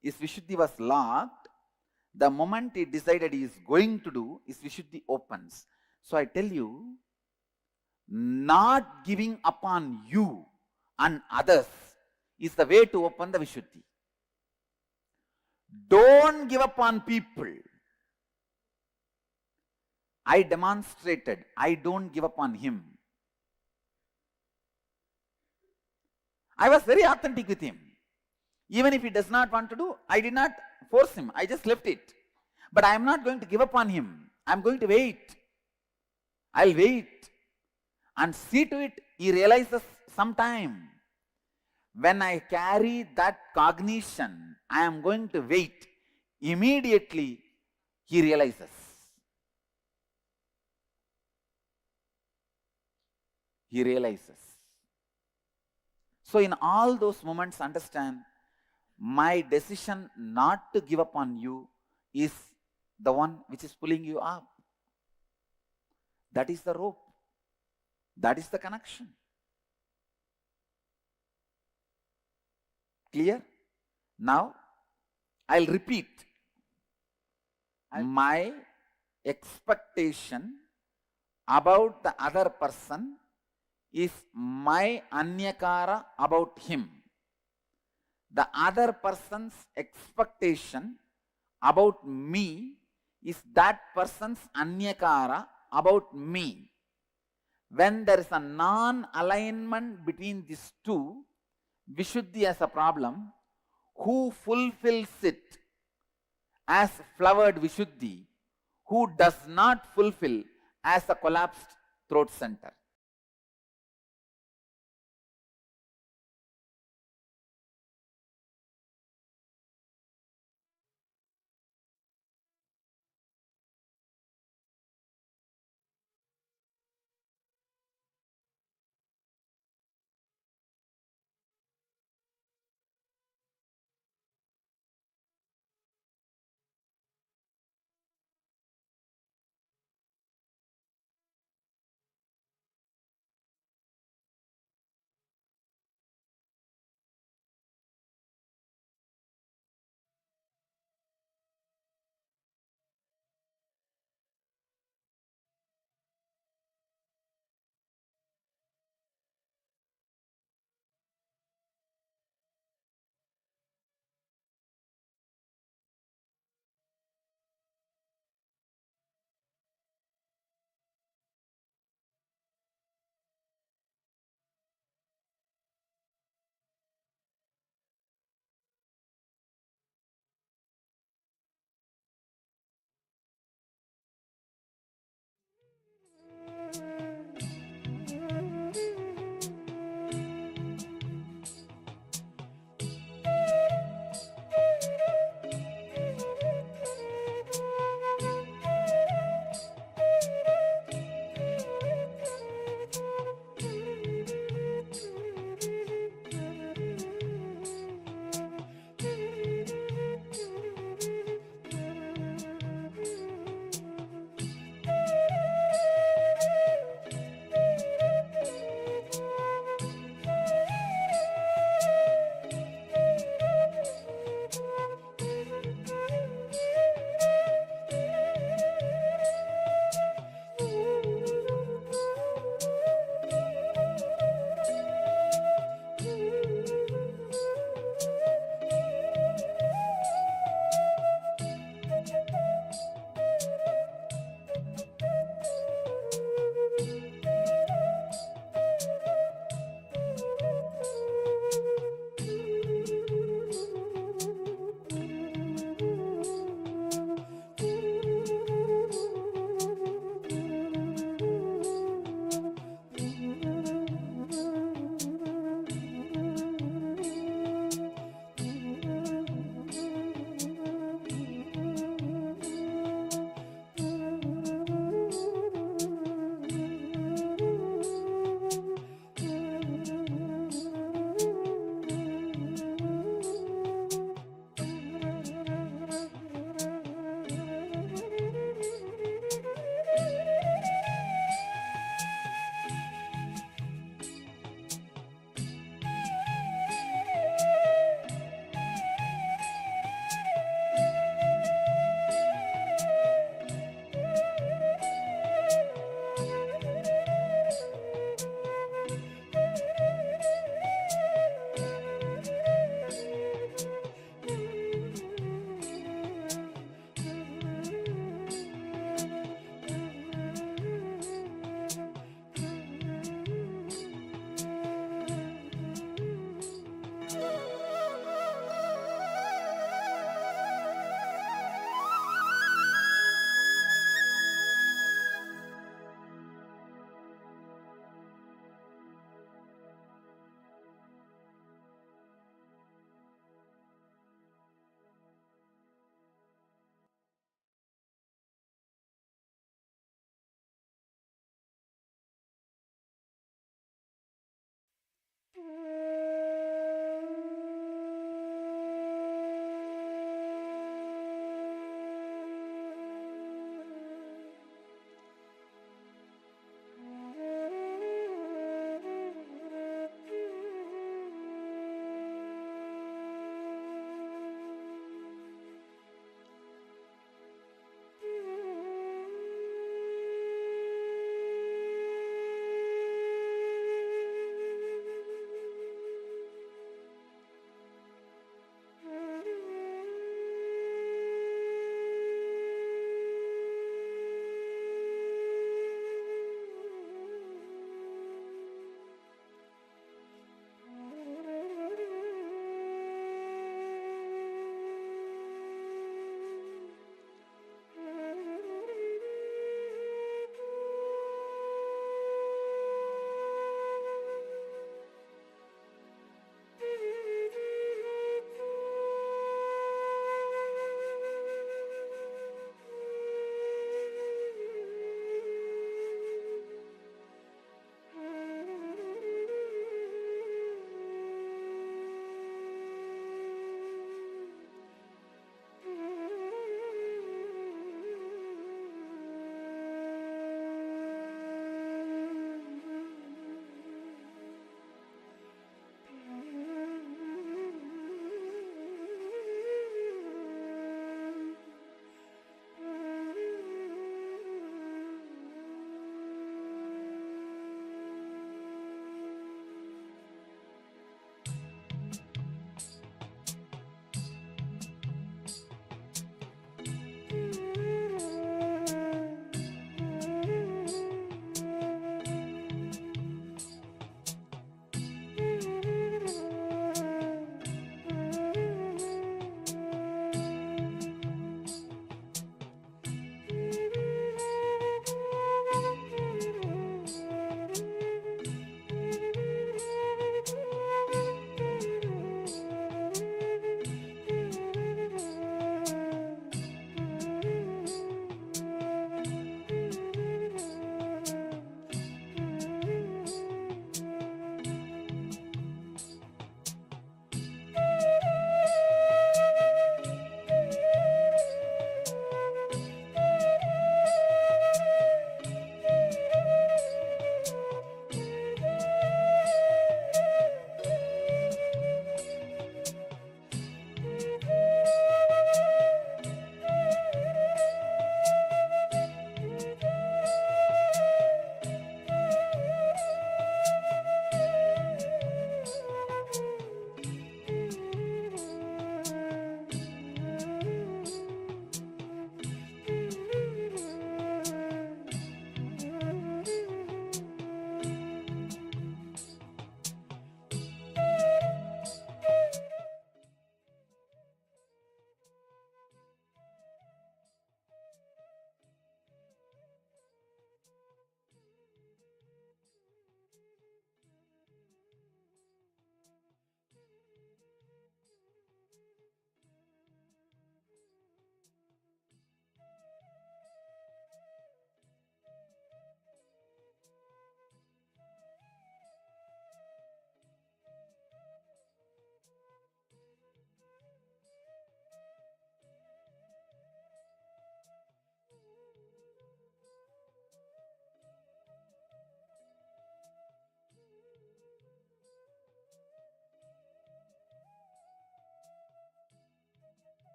his Vishuddhi was locked. The moment he decided he is going to do, his Vishuddhi opens. So I tell you, not giving upon you and others is the way to open the Vishuddhi. Don't give up on people. I demonstrated, I don't give up on him. I was very authentic with him. Even if he does not want to do, I did not force him. I just left it. But I am not going to give up on him. I am going to wait. I'll wait. And see to it, he realizes sometime. When I carry that cognition, I am going to wait. Immediately, he realizes. He realizes. So in all those moments, understand, my decision not to give up on you is the one which is pulling you up. That is the rope. That is the connection. Clear? Now, I'll repeat. My expectation about the other person is my Anyakara about him. The other person's expectation about me is that person's Anyakara about me. When there is a non-alignment between these two, Vishuddhi has a problem. Who fulfills it as flowered Vishuddhi? Who does not fulfill as a collapsed throat center?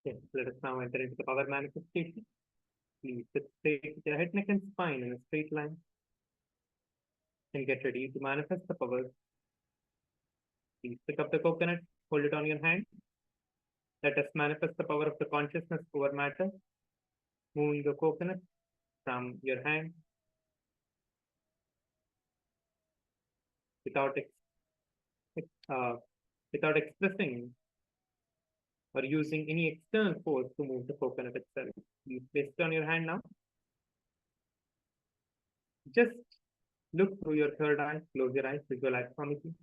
Yes, let us now enter into the power manifestation. Please sit straight with your head, neck, and spine in a straight line. And get ready to manifest the power. Please pick up the coconut, hold it on your hand. Let us manifest the power of the consciousness over matter. Moving the coconut from your hand without without expressing or using any external force to move the coconut itself. You place it on your hand now. Just look through your third eye, close your eyes, visualize Swamiji,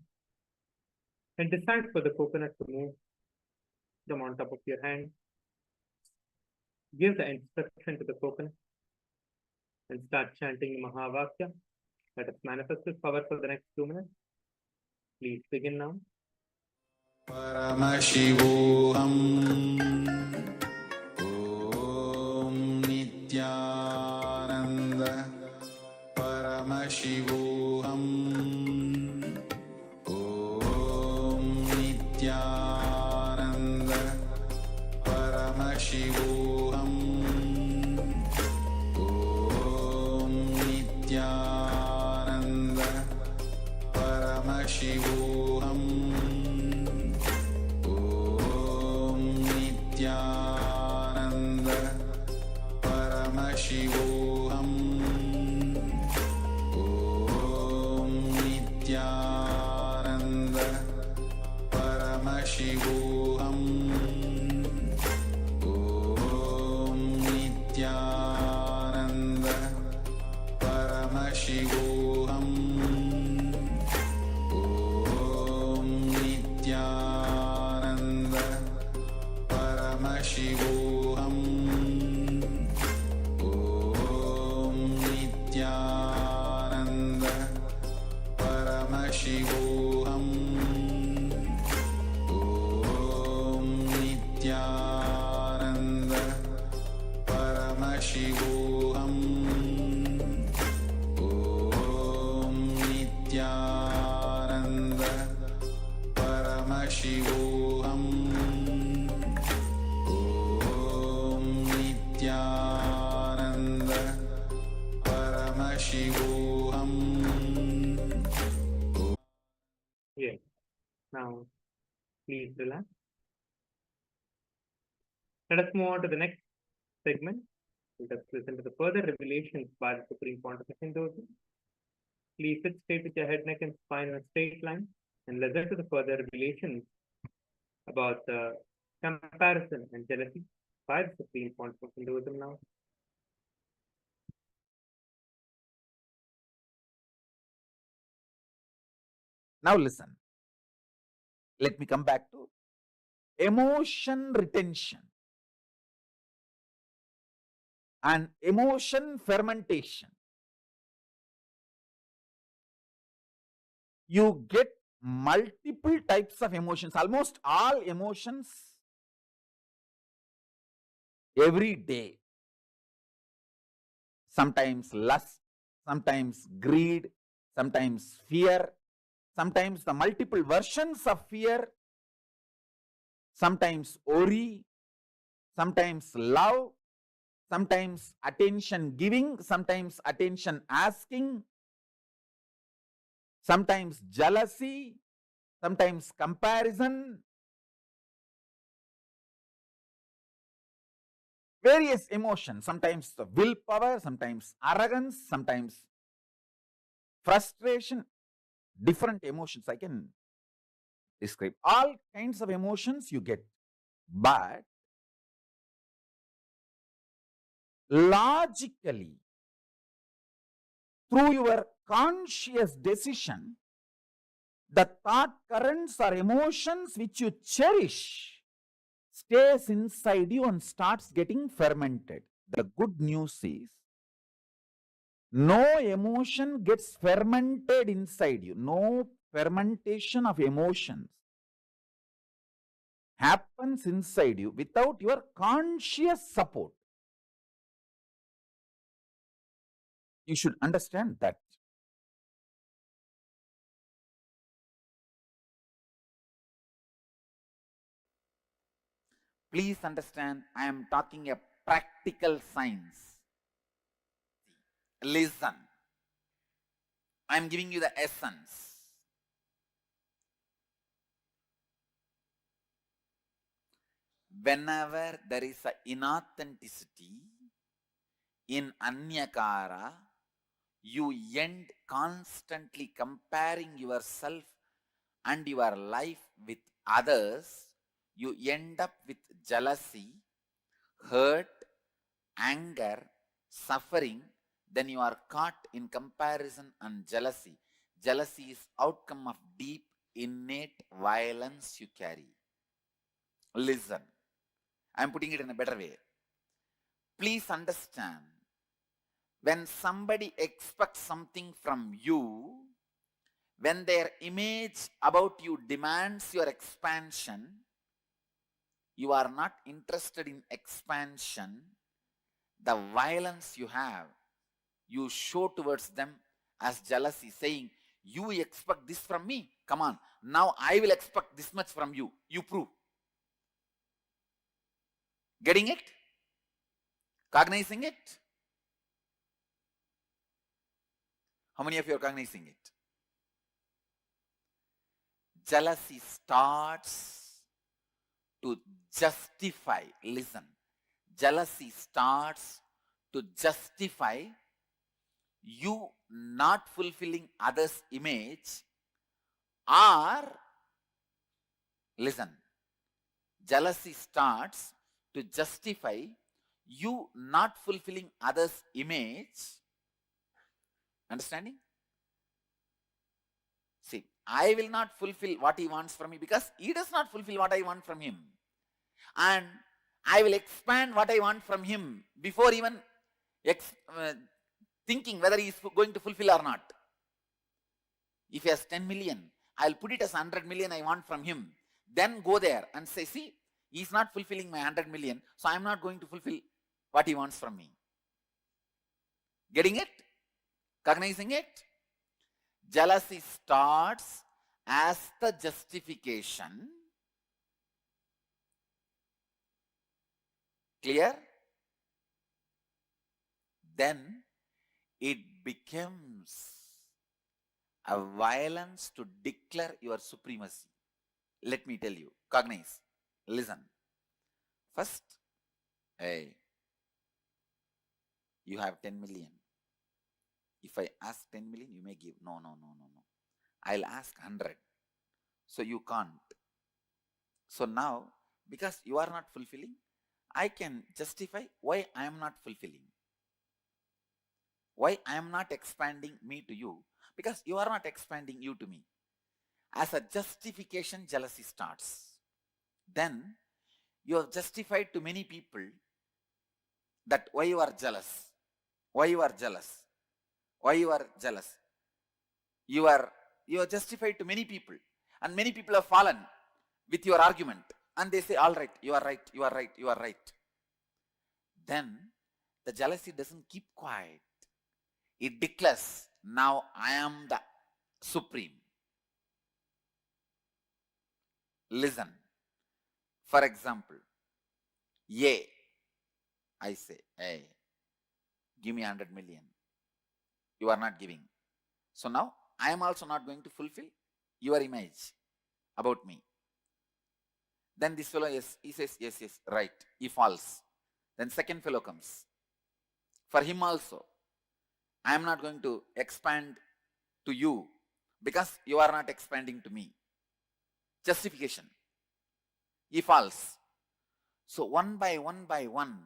and decide for the coconut to move from on top of your hand. Give the instruction to the coconut and start chanting the Mahavakya. Let us manifest this power for the next 2 minutes. Please begin now. Paramashivoham Om Nithyananda Paramashivoham Om Nithyananda Paramashivoham Om Nithyananda Paramashivoham Nithyananda Paramashivoham Om Nithyananda Paramashivoham Om Nithyananda Paramashivoham Om Nithyananda Paramashivoham Om Nithyananda Paramashivoham Om Nithyananda Paramashivoham Om Nithyananda Paramashivoham Om Nithyananda Paramashivoham. Yes. Now, please relax. Let us move on to the next segment. Let us listen to the further revelations by the Supreme Pontiff of Hinduism. Please sit straight with your head, neck, and spine in a straight line and listen to the further revelations about the comparison and jealousy by the Supreme Pontiff of Hinduism now. Now listen. Let me come back to emotion retention and emotion fermentation. You get multiple types of emotions, almost all emotions every day. Sometimes lust, sometimes greed, sometimes fear, sometimes the multiple versions of fear, sometimes worry, sometimes love, sometimes attention giving, sometimes attention asking, sometimes jealousy, sometimes comparison, various emotions, sometimes the willpower, sometimes arrogance, sometimes frustration, different emotions I can describe. All kinds of emotions you get, but logically, through your conscious decision, the thought currents or emotions which you cherish stays inside you and starts getting fermented. The good news is, no emotion gets fermented inside you. No fermentation of emotions happens inside you without your conscious support. You should understand that. Please understand, I am talking a practical science. Listen. I am giving you the essence. Whenever there is an inauthenticity in Anyakara, you end constantly comparing yourself and your life with others. You end up with jealousy, hurt, anger, suffering. Then you are caught in comparison and jealousy. Jealousy is outcome of deep innate violence you carry. Listen, I am putting it in a better way. Please understand, when somebody expects something from you, when their image about you demands your expansion, you are not interested in expansion. The violence you have, you show towards them as jealousy, saying, you expect this from me? Come on, now I will expect this much from you. You prove. Getting it? Cognizing it? How many of you are cognizing it? Jealousy starts to justify. Listen. Jealousy starts to justify you not fulfilling others' image, or, listen, jealousy starts to justify you not fulfilling others' image. Understanding? See, I will not fulfill what he wants from me because he does not fulfill what I want from him. And I will expand what I want from him before even thinking whether he is going to fulfill or not. If he has 10 million, I'll put it as 100 million I want from him. Then go there and say, see, he's not fulfilling my 100 million, so I'm not going to fulfill what he wants from me. Getting it? Cognizing it? Jealousy starts as the justification. Clear? Then it becomes a violence to declare your supremacy. Let me tell you, cognize, listen. First, hey, you have 10 million. If I ask 10 million, you may give. No. I'll ask 100. So you can't. So now, because you are not fulfilling, I can justify why I am not fulfilling. Why I am not expanding me to you? Because you are not expanding you to me. As a justification, jealousy starts. Then you have justified to many people that why you are jealous. Why you are jealous. Why you are jealous. You are justified to many people. And many people have fallen with your argument. And they say, all right, you are right, you are right, you are right. Then the jealousy doesn't keep quiet. It declares, now I am the supreme. Listen. For example, I say, hey, give me 100 million. You are not giving. So now I am also not going to fulfill your image about me. Then this fellow, yes, he says, yes, right. He falls. Then second fellow comes. For him also, I am not going to expand to you because you are not expanding to me. Justification. He falls. So one by one,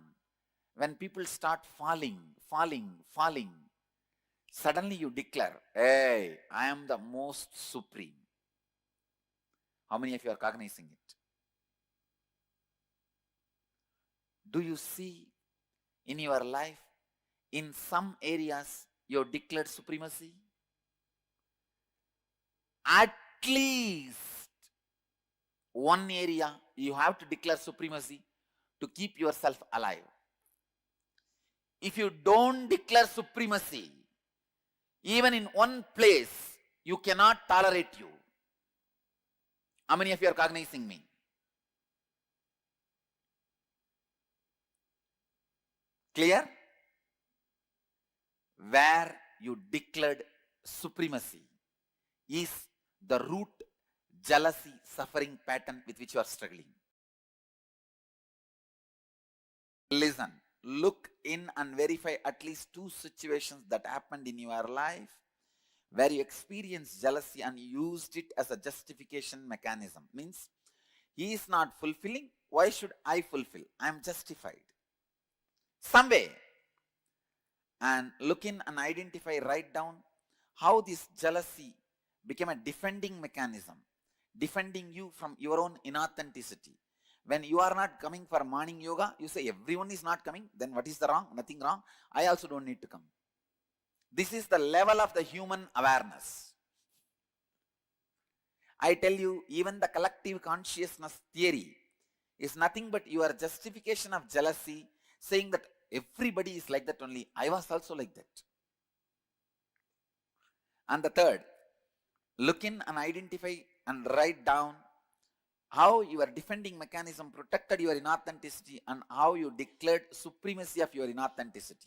when people start falling, suddenly you declare, hey, I am the most supreme. How many of you are cognizing it? Do you see in your life, in some areas, you have declared supremacy? At least one area you have to declare supremacy to keep yourself alive. If you don't declare supremacy, even in one place, you cannot tolerate you. How many of you are cognizing me? Clear? Where you declared supremacy is the root jealousy suffering pattern with which you are struggling. Listen, look in and verify at least 2 situations that happened in your life where you experienced jealousy and used it as a justification mechanism. Means, he is not fulfilling, why should I fulfill? I am justified. Some way. And look in and identify, write down how this jealousy became a defending mechanism, defending you from your own inauthenticity. When you are not coming for morning yoga, you say everyone is not coming, then what is the wrong? Nothing wrong. I also don't need to come. This is the level of the human awareness. I tell you, even the collective consciousness theory is nothing but your justification of jealousy, saying that everybody is like that only. I was also like that. And the third, look in and identify and write down how your defending mechanism protected your inauthenticity and how you declared supremacy of your inauthenticity.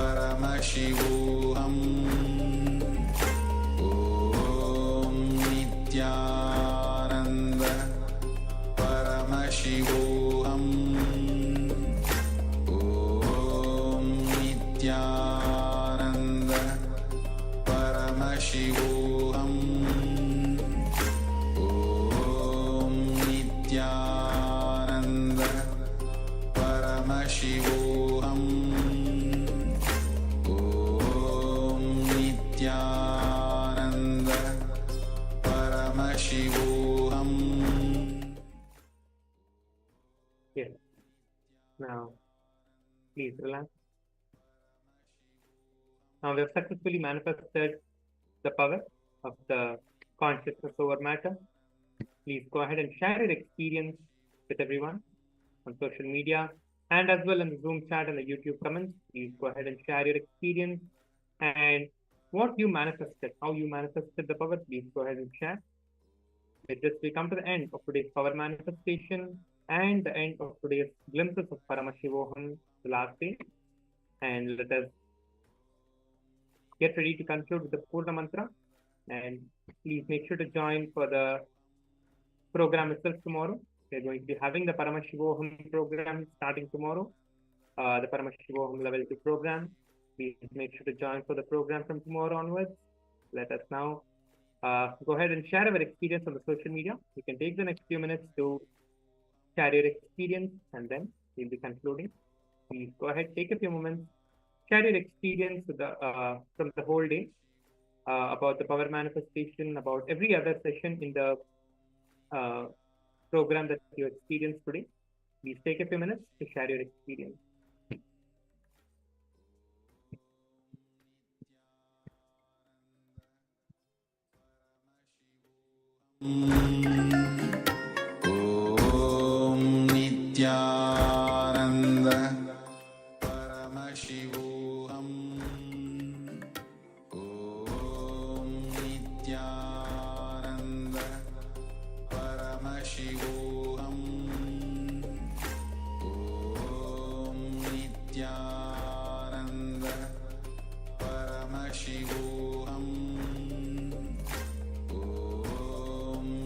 Paramashivoham Om Nithyananda Paramashivoham Om Nithyananda Paramashivoham Om Nithyananda Paramashivoham Om Nithyananda Paramashivoham. Yes. Now, please relax. Now we have successfully manifested the power of the consciousness over matter. Please go ahead and share your experience with everyone on social media and as well in the Zoom chat and the YouTube comments. Please go ahead and share your experience and what you manifested, how you manifested the power. Please go ahead and share. With this, we come to the end of today's power manifestation and the end of today's glimpses of Paramashivoham, the last day. And let us get ready to conclude with the Purna Mantra. And please make sure to join for the program itself tomorrow. We're going to be having the Paramashivoham program starting tomorrow, the Paramashivoham Level-2 program. Please make sure to join for the program from tomorrow onwards. Let us now go ahead and share our experience on the social media. You can take the next few minutes to share your experience and then we'll be concluding. Please go ahead, take a few moments, share your experience with the, from the whole day about the power manifestation, about every other session in the program that you experienced today. Please take a few minutes to share your experience. Om Nithyananda Paramashivoham Om Nithyananda Paramashivoham Om Nithyananda Paramashivoham Om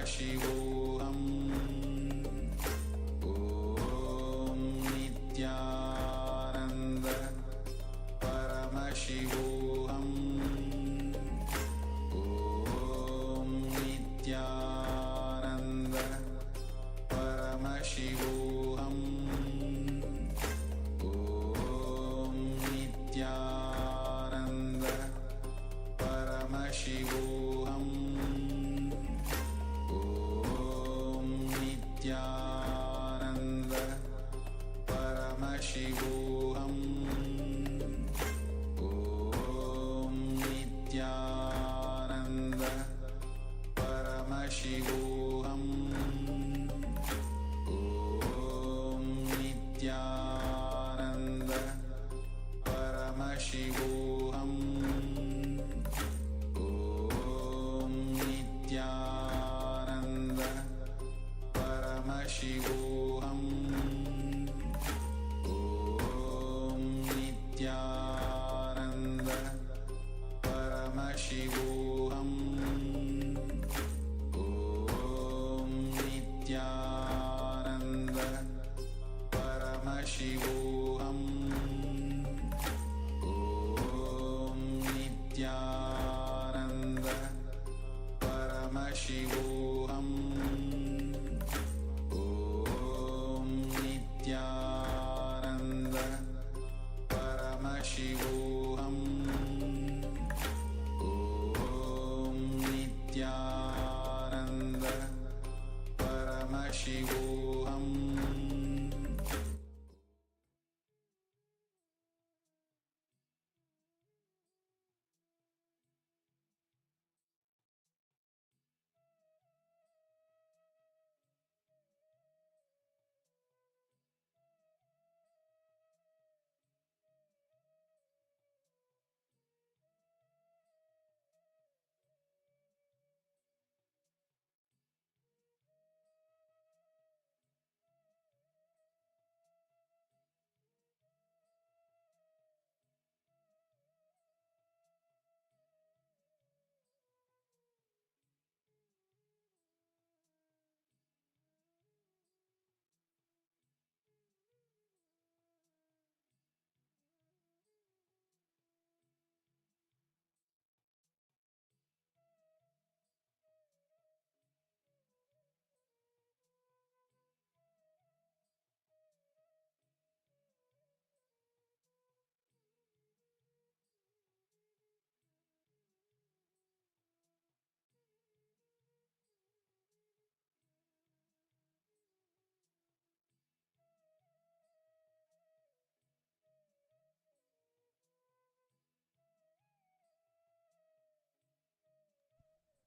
Paramashivoham Om Nithyananda Paramashivoham Om Nithyananda Paramashivoham Om Nithyananda Paramashivoham Om Nithyananda Paramashivoham Om Nithyananda Paramashivoham Om Nithyananda Paramashivoham Om Nithyananda Paramashivoham Om Nithyananda Paramashivoham Om Nithyananda Paramashivoham Om Nithyananda Paramashivoham Om Nithyananda Paramashivoham Om Nithyananda Paramashivoham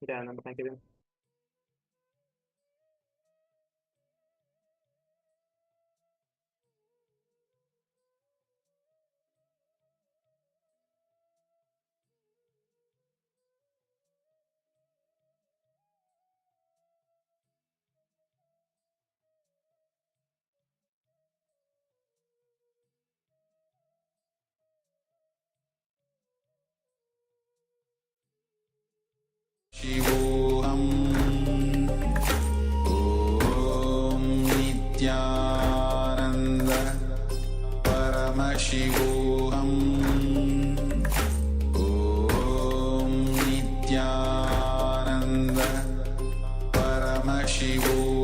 Nithyananda, thank you. Shivoham Om Nithyananda Paramashivoham Om Nithyananda Paramashivoham